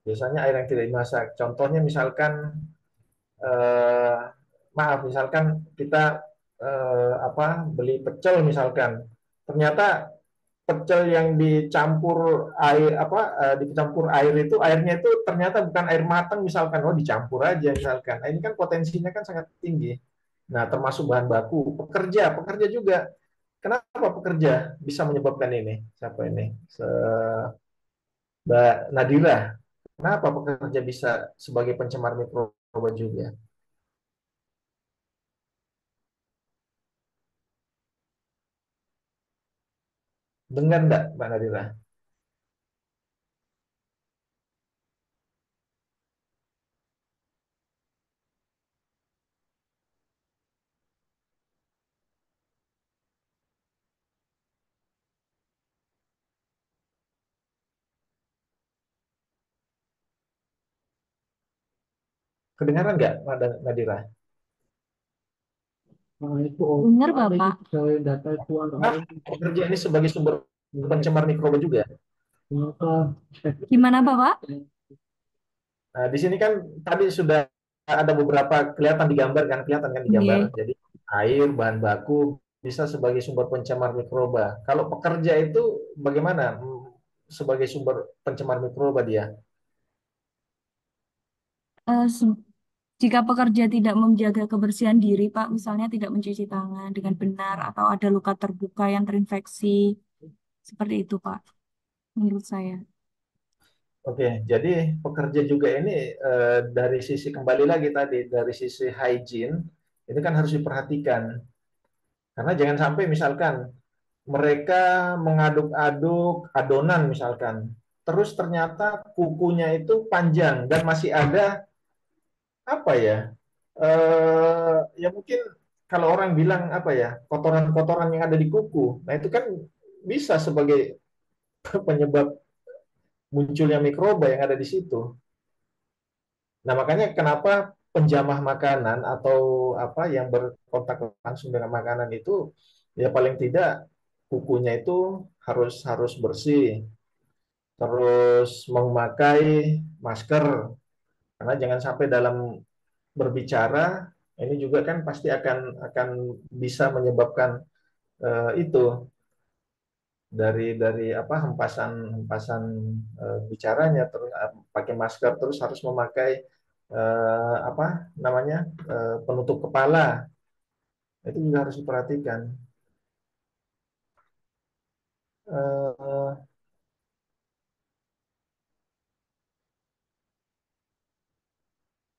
Biasanya air yang tidak dimasak. Contohnya misalkan misalkan kita beli pecel misalkan, ternyata pecel yang dicampur air itu airnya itu ternyata bukan air matang misalkan, dicampur aja misalkan. Nah, ini kan potensinya kan sangat tinggi. Nah, termasuk bahan baku, pekerja juga. Kenapa pekerja bisa menyebabkan ini? Siapa ini? Mbak Nadira. Kenapa pekerja bisa sebagai pencemar mikroba juga? Dengar nggak, Mbak Nadira? Kedengaran nggak, Mbak Nadira? Dengar, Bapak. Pekerja ini sebagai sumber pencemar mikroba juga. Gimana, Bapak? Nah, di sini kan tadi sudah ada beberapa kelihatan di gambar kan, Jadi air, bahan baku bisa sebagai sumber pencemar mikroba. Kalau pekerja itu bagaimana sebagai sumber pencemar mikroba dia? Eh, se- Jika pekerja tidak menjaga kebersihan diri, Pak, misalnya tidak mencuci tangan dengan benar atau ada luka terbuka yang terinfeksi, seperti itu, Pak, menurut saya. Oke, jadi pekerja juga ini dari sisi kembali lagi tadi dari sisi hygiene ini kan harus diperhatikan karena jangan sampai misalkan mereka mengaduk-aduk adonan misalkan, terus ternyata kukunya itu panjang dan masih ada apa ya? Ya mungkin kalau orang bilang apa ya kotoran-kotoran yang ada di kuku, nah itu kan bisa sebagai penyebab munculnya mikroba yang ada di situ. Nah, makanya kenapa penjamah makanan atau apa yang berkontak langsung dengan makanan itu ya paling tidak kukunya itu harus harus bersih, terus memakai masker karena jangan sampai dalam berbicara ini juga kan pasti akan bisa menyebabkan itu dari apa hempasan hempasan bicaranya terus pakai masker terus harus memakai apa namanya penutup kepala itu juga harus diperhatikan. Eh,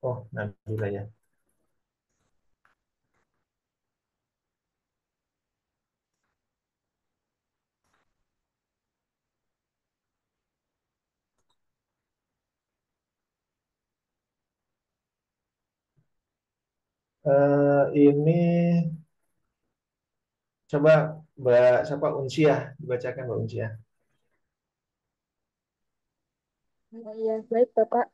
oh Nabila ya. Ini coba Mbak siapa Unsiah dibacakan Mbak Unsiah. Iya, baik Bapak.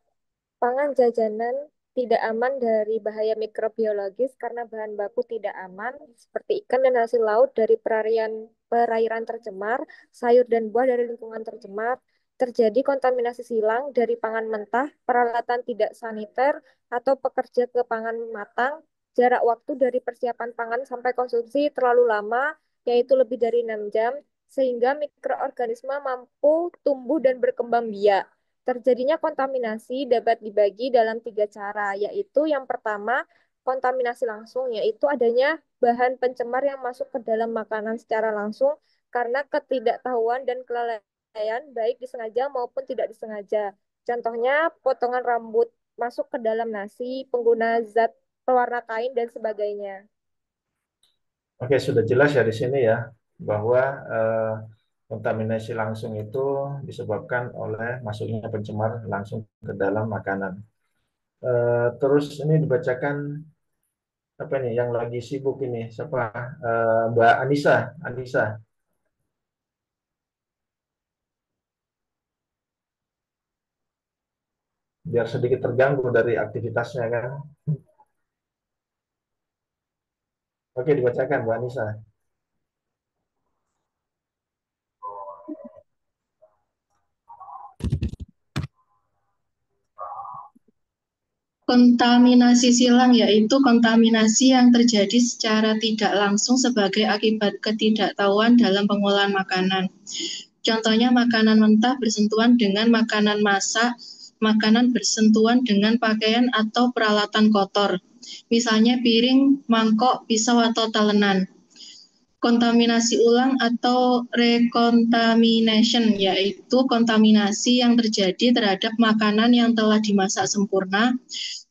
Pangan jajanan tidak aman dari bahaya mikrobiologis karena bahan baku tidak aman, seperti ikan dan hasil laut dari perairan tercemar, sayur dan buah dari lingkungan tercemar, terjadi kontaminasi silang dari pangan mentah, peralatan tidak saniter, atau pekerja ke pangan matang, jarak waktu dari persiapan pangan sampai konsumsi terlalu lama, yaitu lebih dari 6 jam, sehingga mikroorganisme mampu tumbuh dan berkembang biak. Terjadinya kontaminasi dapat dibagi dalam 3 cara, yaitu yang pertama, kontaminasi langsung, yaitu adanya bahan pencemar yang masuk ke dalam makanan secara langsung karena ketidaktahuan dan kelalaian, baik disengaja maupun tidak disengaja. Contohnya, potongan rambut masuk ke dalam nasi, pengguna zat pewarna kain, dan sebagainya. Oke sudah jelas ya di sini ya bahwa kontaminasi langsung itu disebabkan oleh masuknya pencemar langsung ke dalam makanan. Terus ini dibacakan apa nih yang lagi sibuk ini siapa Mbak Anissa Anissa biar sedikit terganggu dari aktivitasnya kan. Oke dibacakan Mbak Anissa. Kontaminasi silang yaitu kontaminasi yang terjadi secara tidak langsung sebagai akibat ketidaktahuan dalam pengolahan makanan. Contohnya makanan mentah bersentuhan dengan makanan masak, makanan bersentuhan dengan pakaian atau peralatan kotor. Misalnya piring, mangkok, pisau, atau talenan. Kontaminasi ulang atau recontamination yaitu kontaminasi yang terjadi terhadap makanan yang telah dimasak sempurna.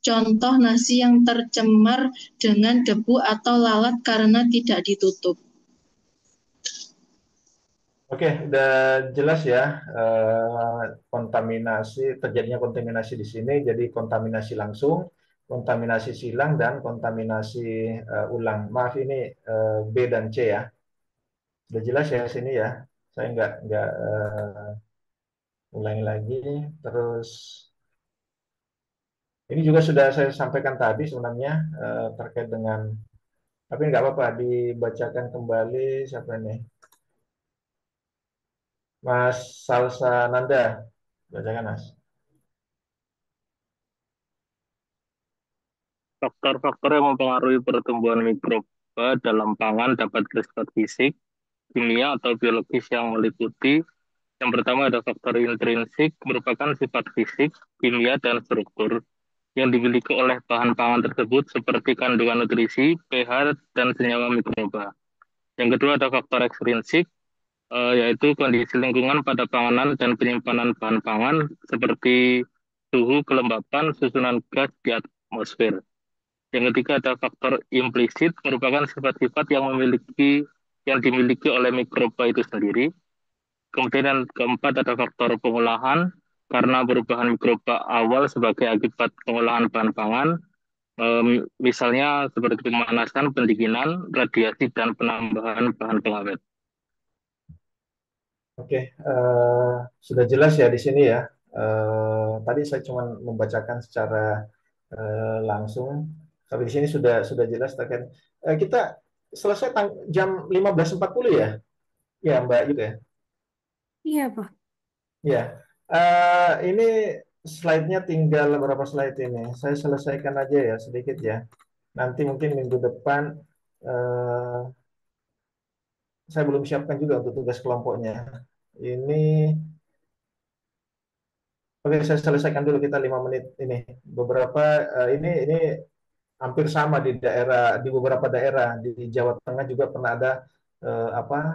Contoh nasi yang tercemar dengan debu atau lalat karena tidak ditutup. Oke, udah jelas ya kontaminasi terjadinya kontaminasi di sini jadi kontaminasi langsung, kontaminasi silang dan kontaminasi ulang. Maaf ini B dan C ya. Udah jelas ya sini ya. Saya nggak ulangi lagi. Terus ini juga sudah saya sampaikan tadi sebenarnya terkait dengan tapi nggak apa-apa dibacakan kembali siapa nih? Mas Salsa Nanda, bacakan Mas. Faktor-faktor yang mempengaruhi pertumbuhan mikroba dalam pangan dapat bersifat fisik, kimia, atau biologis yang meliputi yang pertama ada faktor intrinsik, merupakan sifat fisik, kimia, dan struktur. yang dimiliki oleh bahan pangan tersebut seperti kandungan nutrisi, pH, dan senyawa mikroba. Yang kedua ada faktor ekstrinsik, yaitu kondisi lingkungan pada panganan dan penyimpanan bahan pangan seperti suhu, kelembapan, susunan gas di atmosfer. Yang ketiga ada faktor implisit, merupakan sifat-sifat yang dimiliki oleh mikroba itu sendiri. Kemudian yang keempat ada faktor pengolahan, karena perubahan mikroba awal sebagai akibat pengolahan bahan pangan, misalnya seperti pemanasan, pendinginan, radiasi, dan penambahan bahan pengawet. Oke, sudah jelas ya di sini ya. Tadi saya cuma membacakan secara langsung, tapi di sini sudah jelas terkait. Kita selesai jam 15.40 ya, ya Mbak gitu ya. Iya, Pak. Ya, ini slide-nya tinggal berapa slide ini? Saya selesaikan aja ya sedikit ya. Nanti mungkin minggu depan saya belum siapkan juga untuk tugas kelompoknya. Ini Oke, saya selesaikan dulu kita 5 menit ini. Beberapa ini hampir sama di beberapa daerah di Jawa Tengah juga pernah ada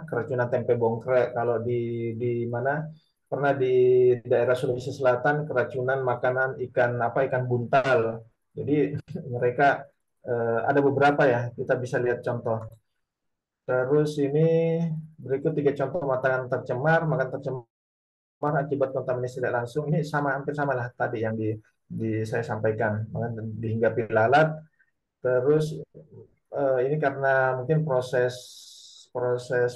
keracunan tempe bongkrek. Kalau di mana pernah di daerah Sulawesi Selatan keracunan makanan ikan buntal. Jadi mereka ada beberapa ya, kita bisa lihat contoh. Terus ini berikut 3 contoh makan tercemar akibat kontaminasi tidak langsung. Ini hampir sama lah tadi yang saya sampaikan, dihinggapi lalat. Terus ini karena mungkin proses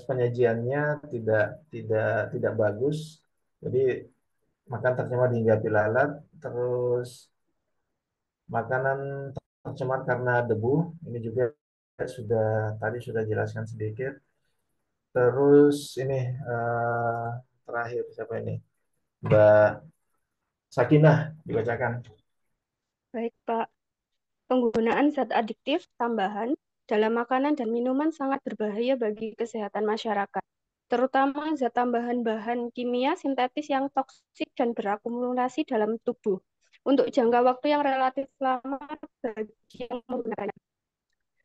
penyajiannya tidak bagus, jadi makan tercemar dihinggapi lalat. Terus makanan tercemar karena debu, ini juga tadi sudah jelaskan sedikit. Terus ini terakhir siapa ini? Mbak Sakinah dibacakan. Baik, Pak. Penggunaan zat adiktif tambahan dalam makanan dan minuman sangat berbahaya bagi kesehatan masyarakat, terutama zat tambahan bahan kimia sintetis yang toksik dan berakumulasi dalam tubuh untuk jangka waktu yang relatif lama bagi yang menggunakannya.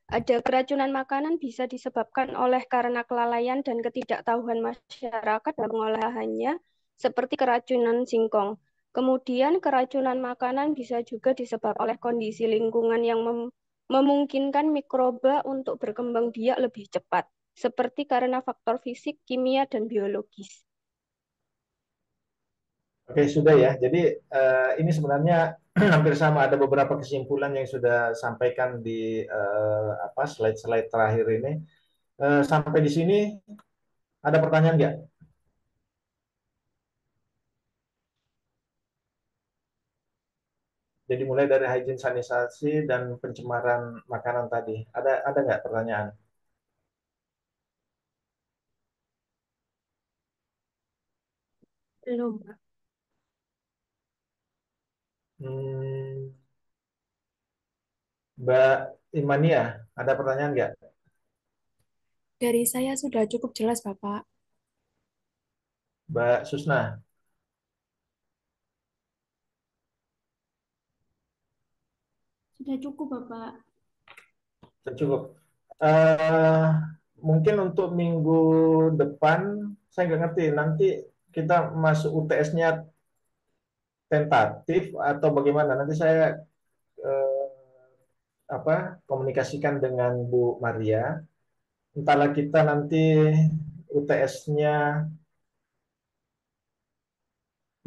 Ada keracunan makanan bisa disebabkan karena kelalaian dan ketidaktahuan masyarakat dalam pengolahannya, seperti keracunan singkong. Kemudian keracunan makanan bisa juga disebabkan oleh kondisi lingkungan yang memungkinkan mikroba untuk berkembang biak lebih cepat, seperti karena faktor fisik, kimia, dan biologis. Oke, sudah ya. Jadi ini sebenarnya hampir sama. Ada beberapa kesimpulan yang sudah sampaikan di slide-slide terakhir ini. Sampai di sini ada pertanyaan nggak? Jadi mulai dari hygiene sanitasi dan pencemaran makanan tadi. Ada nggak pertanyaan? Belum, Pak. Mbak Imania, ada pertanyaan nggak? Dari saya sudah cukup jelas, Bapak. Mbak Susna? Sudah cukup, Bapak. Sudah cukup. Mungkin untuk minggu depan, saya nggak ngerti. Nanti kita masuk UTS-nya tentatif atau bagaimana? Nanti saya komunikasikan dengan Bu Maria. Entahlah kita nanti UTS-nya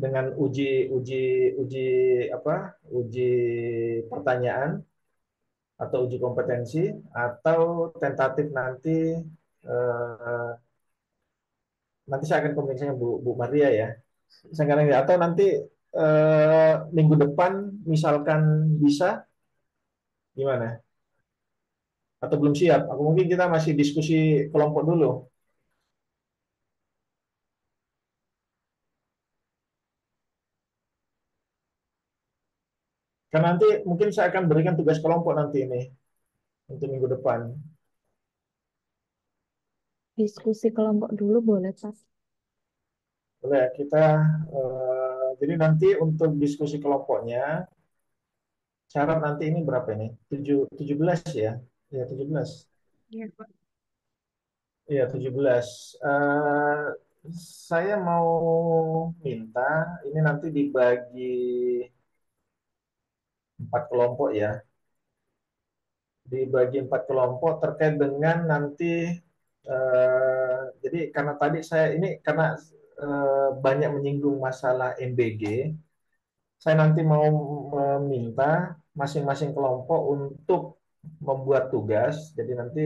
dengan uji pertanyaan atau uji kompetensi, atau tentatif nanti saya akan komunikasi dengan Bu Maria ya. Saya nggak ngerti. Atau nanti minggu depan misalkan bisa gimana? Atau belum siap? Aku mungkin kita masih diskusi kelompok dulu. Karena nanti mungkin saya akan berikan tugas kelompok nanti ini untuk minggu depan. Diskusi kelompok dulu boleh, Pak? Boleh, kita jadi nanti untuk diskusi kelompoknya Syarat nanti ini berapa ini? 17 ya? Ya, 17. Iya, Pak. Iya, 17. Eh, saya mau minta ini nanti dibagi 4 kelompok ya. Dibagi 4 kelompok terkait dengan nanti jadi karena tadi saya ini karena banyak menyinggung masalah MBG, saya nanti mau meminta masing-masing kelompok untuk membuat tugas. Jadi nanti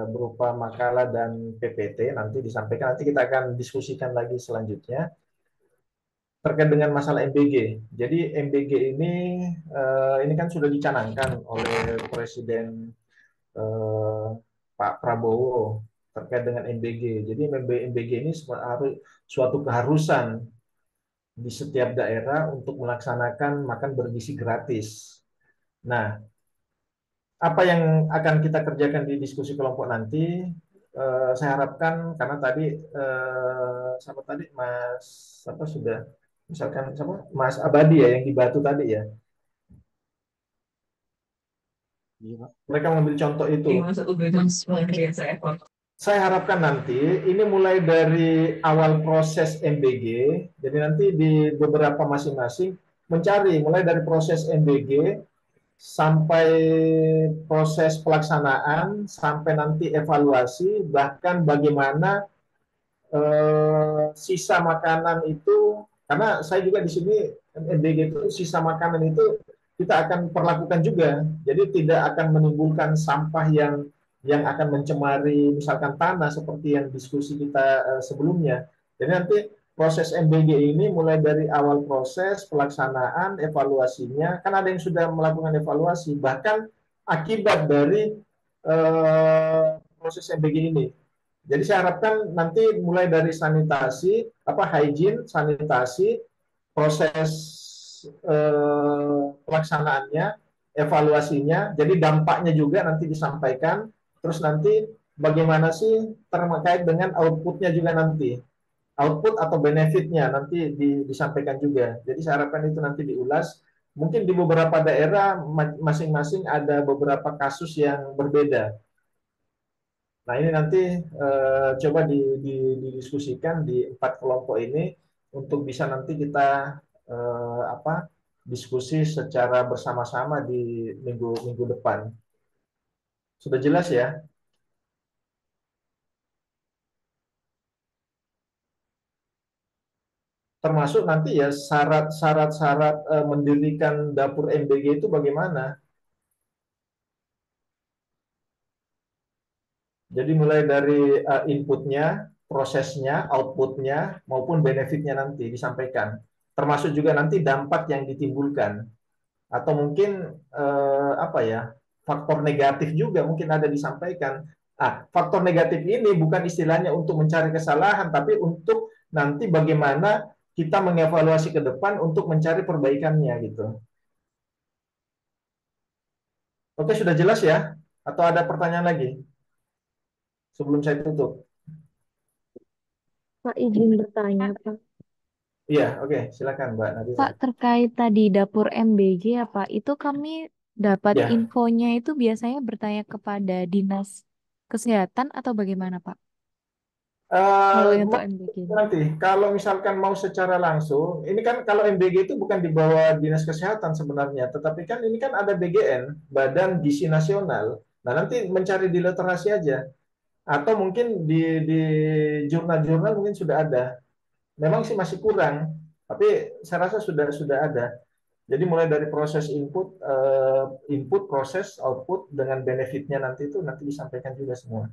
berupa makalah dan PPT nanti disampaikan. Nanti kita akan diskusikan lagi selanjutnya terkait dengan masalah MBG. Jadi MBG ini kan sudah dicanangkan oleh Presiden Pak Prabowo terkait dengan MBG. Jadi MBG ini harus suatu keharusan di setiap daerah untuk melaksanakan makan bergizi gratis. Nah, apa yang akan kita kerjakan di diskusi kelompok nanti, saya harapkan karena tadi siapa tadi Mas apa sudah misalkan siapa Mas Abadi ya yang di Batu tadi ya. Mereka mengambil contoh itu. Saya harapkan nanti ini mulai dari awal proses MBG, jadi nanti di beberapa masing-masing mencari mulai dari proses MBG sampai proses pelaksanaan, sampai nanti evaluasi, bahkan bagaimana sisa makanan itu, karena saya juga di sini MBG itu sisa makanan itu kita akan perlakukan juga, jadi tidak akan menimbulkan sampah yang akan mencemari misalkan tanah seperti yang diskusi kita sebelumnya. Jadi nanti proses MBG ini mulai dari awal proses pelaksanaan, evaluasinya, kan ada yang sudah melakukan evaluasi, bahkan akibat dari proses MBG ini. Jadi saya harapkan nanti mulai dari sanitasi, hygiene, sanitasi, proses pelaksanaannya, evaluasinya, jadi dampaknya juga nanti disampaikan, terus nanti bagaimana sih terkait dengan outputnya juga nanti, output atau benefitnya nanti disampaikan juga. Jadi saya harapkan itu nanti diulas. Mungkin di beberapa daerah masing-masing ada beberapa kasus yang berbeda. Nah, ini nanti coba didiskusikan di 4 kelompok ini untuk bisa nanti kita diskusi secara bersama-sama di minggu depan. Sudah jelas ya? Termasuk nanti ya syarat mendirikan dapur MBG itu bagaimana? Jadi mulai dari inputnya, prosesnya, outputnya, maupun benefitnya nanti disampaikan. Termasuk juga nanti dampak yang ditimbulkan. Atau mungkin faktor negatif juga mungkin ada disampaikan. Faktor negatif ini bukan istilahnya untuk mencari kesalahan, tapi untuk nanti bagaimana kita mengevaluasi ke depan untuk mencari perbaikannya gitu. Oke, sudah jelas ya? Atau ada pertanyaan lagi? Sebelum saya tutup. Pak, izin bertanya, Pak. Iya, oke, silakan Mbak Nadira. Pak, terkait tadi dapur MBG ya, Pak, itu kami dapat Ya. infonya itu biasanya bertanya kepada dinas kesehatan atau bagaimana, Pak? Kalau untuk MBG ini. Nanti, kalau misalkan mau secara langsung, ini kan kalau MBG itu bukan di bawah dinas kesehatan sebenarnya, tetapi kan ini kan ada BGN, Badan Gizi Nasional. Nah, nanti mencari di literasi aja, atau mungkin di jurnal-jurnal mungkin sudah ada. Memang sih masih kurang, tapi saya rasa sudah ada. Jadi mulai dari proses input, proses, output dengan benefitnya nanti itu nanti disampaikan juga semua.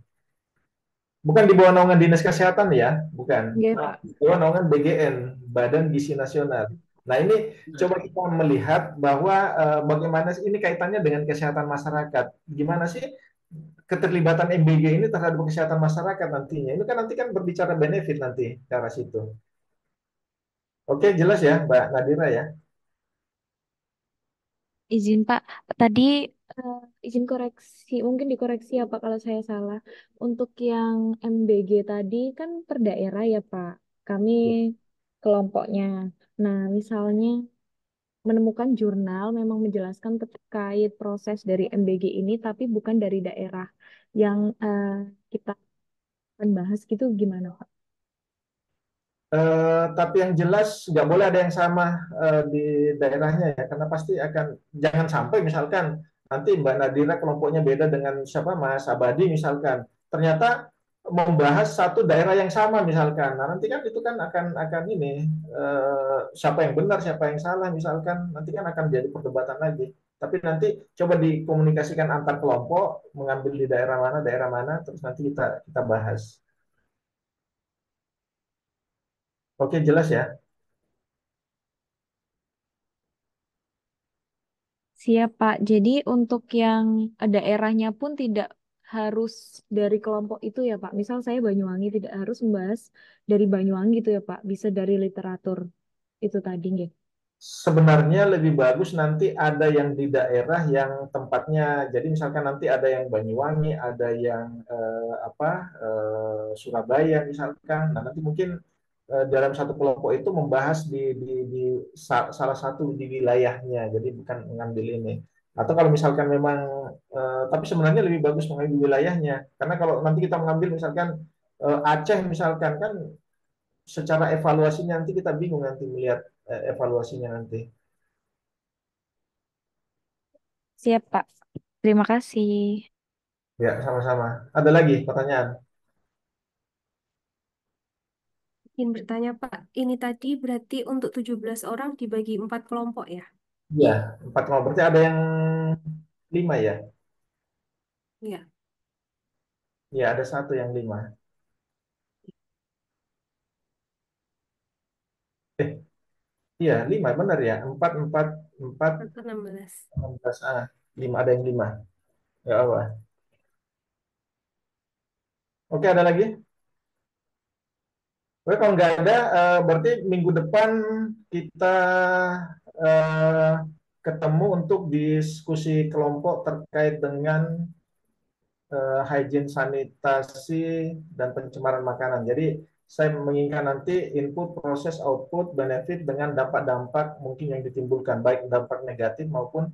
Bukan di bawah naungan Dinas Kesehatan ya, bukan. Iya, Di bawah naungan BGN, Badan Gizi Nasional. Nah, ini coba kita melihat bahwa bagaimana ini kaitannya dengan kesehatan masyarakat. Gimana sih keterlibatan MBG ini terhadap kesehatan masyarakat nantinya? Ini kan nanti kan berbicara benefit nanti ke arah situ. Oke, jelas ya, Mbak Nadira ya? izin Pak, tadi izin koreksi, mungkin dikoreksi ya Pak kalau saya salah. Untuk yang MBG tadi kan per daerah ya Pak, kami kelompoknya. Nah, misalnya menemukan jurnal memang menjelaskan terkait proses dari MBG ini, tapi bukan dari daerah yang kita akan bahas gitu, gimana Pak? Tapi yang jelas nggak boleh ada yang sama di daerahnya ya, karena pasti akan, jangan sampai misalkan nanti Mbak Nadira kelompoknya beda dengan siapa Mas Abadi misalkan, ternyata membahas satu daerah yang sama misalkan, nah nanti kan itu kan akan ini siapa yang benar siapa yang salah misalkan, nanti kan akan jadi perdebatan lagi. Tapi nanti coba dikomunikasikan antar kelompok mengambil di daerah mana, terus nanti kita bahas. Oke, jelas ya. Siap, Pak. Jadi untuk yang daerahnya pun tidak harus dari kelompok itu ya, Pak. Misal saya Banyuwangi tidak harus membahas dari Banyuwangi gitu ya, Pak. Bisa dari literatur itu tadi, nggih. Sebenarnya lebih bagus nanti ada yang di daerah yang tempatnya. Jadi misalkan nanti ada yang Banyuwangi, ada yang Surabaya misalkan. Nah nanti mungkin dalam satu kelompok itu membahas di salah satu di wilayahnya. Jadi bukan mengambil ini. Atau kalau misalkan memang, tapi sebenarnya lebih bagus mengambil wilayahnya. Karena kalau nanti kita mengambil misalkan Aceh misalkan kan, secara evaluasinya nanti kita bingung nanti melihat evaluasinya nanti. Siap, Pak. Terima kasih. Ya, sama-sama. Ada lagi pertanyaan? Ingin bertanya, Pak, ini tadi berarti untuk 17 orang dibagi 4 kelompok ya? Iya, 4 kelompok. Berarti ada yang 5 ya? Iya. Ya, ada satu yang 5. Iya, 5 benar ya. 4, 4, 4, 16. 16. 5, ada yang 5. Ya Allah. Oke, ada lagi? Oke, kalau nggak ada, berarti minggu depan kita eh, ketemu untuk diskusi kelompok terkait dengan hygiene sanitasi dan pencemaran makanan. Jadi saya menginginkan nanti input, proses, output, benefit dengan dampak-dampak mungkin yang ditimbulkan, baik dampak negatif maupun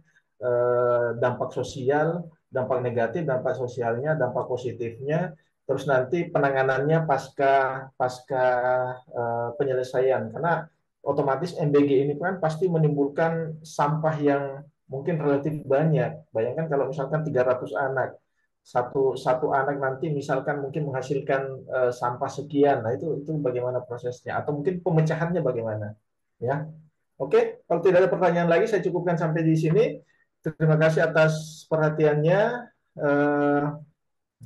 dampak sosial, dampak negatif, dampak sosialnya, dampak positifnya, terus nanti penanganannya pasca pasca penyelesaian. Karena otomatis MBG ini kan pasti menimbulkan sampah yang mungkin relatif banyak. Bayangkan kalau misalkan 300 anak, satu anak nanti misalkan mungkin menghasilkan sampah sekian, nah itu bagaimana prosesnya, atau mungkin pemecahannya bagaimana, ya. Oke, kalau tidak ada pertanyaan lagi, saya cukupkan sampai di sini. Terima kasih atas perhatiannya. Eh,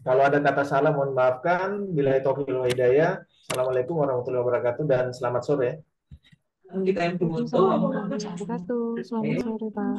Kalau ada kata salah, mohon maafkan. Bila taufiq wal hidayah. Assalamualaikum warahmatullahi wabarakatuh dan selamat sore. Waalaikumsalam warahmatullahi wabarakatuh. Selamat sore, Pak.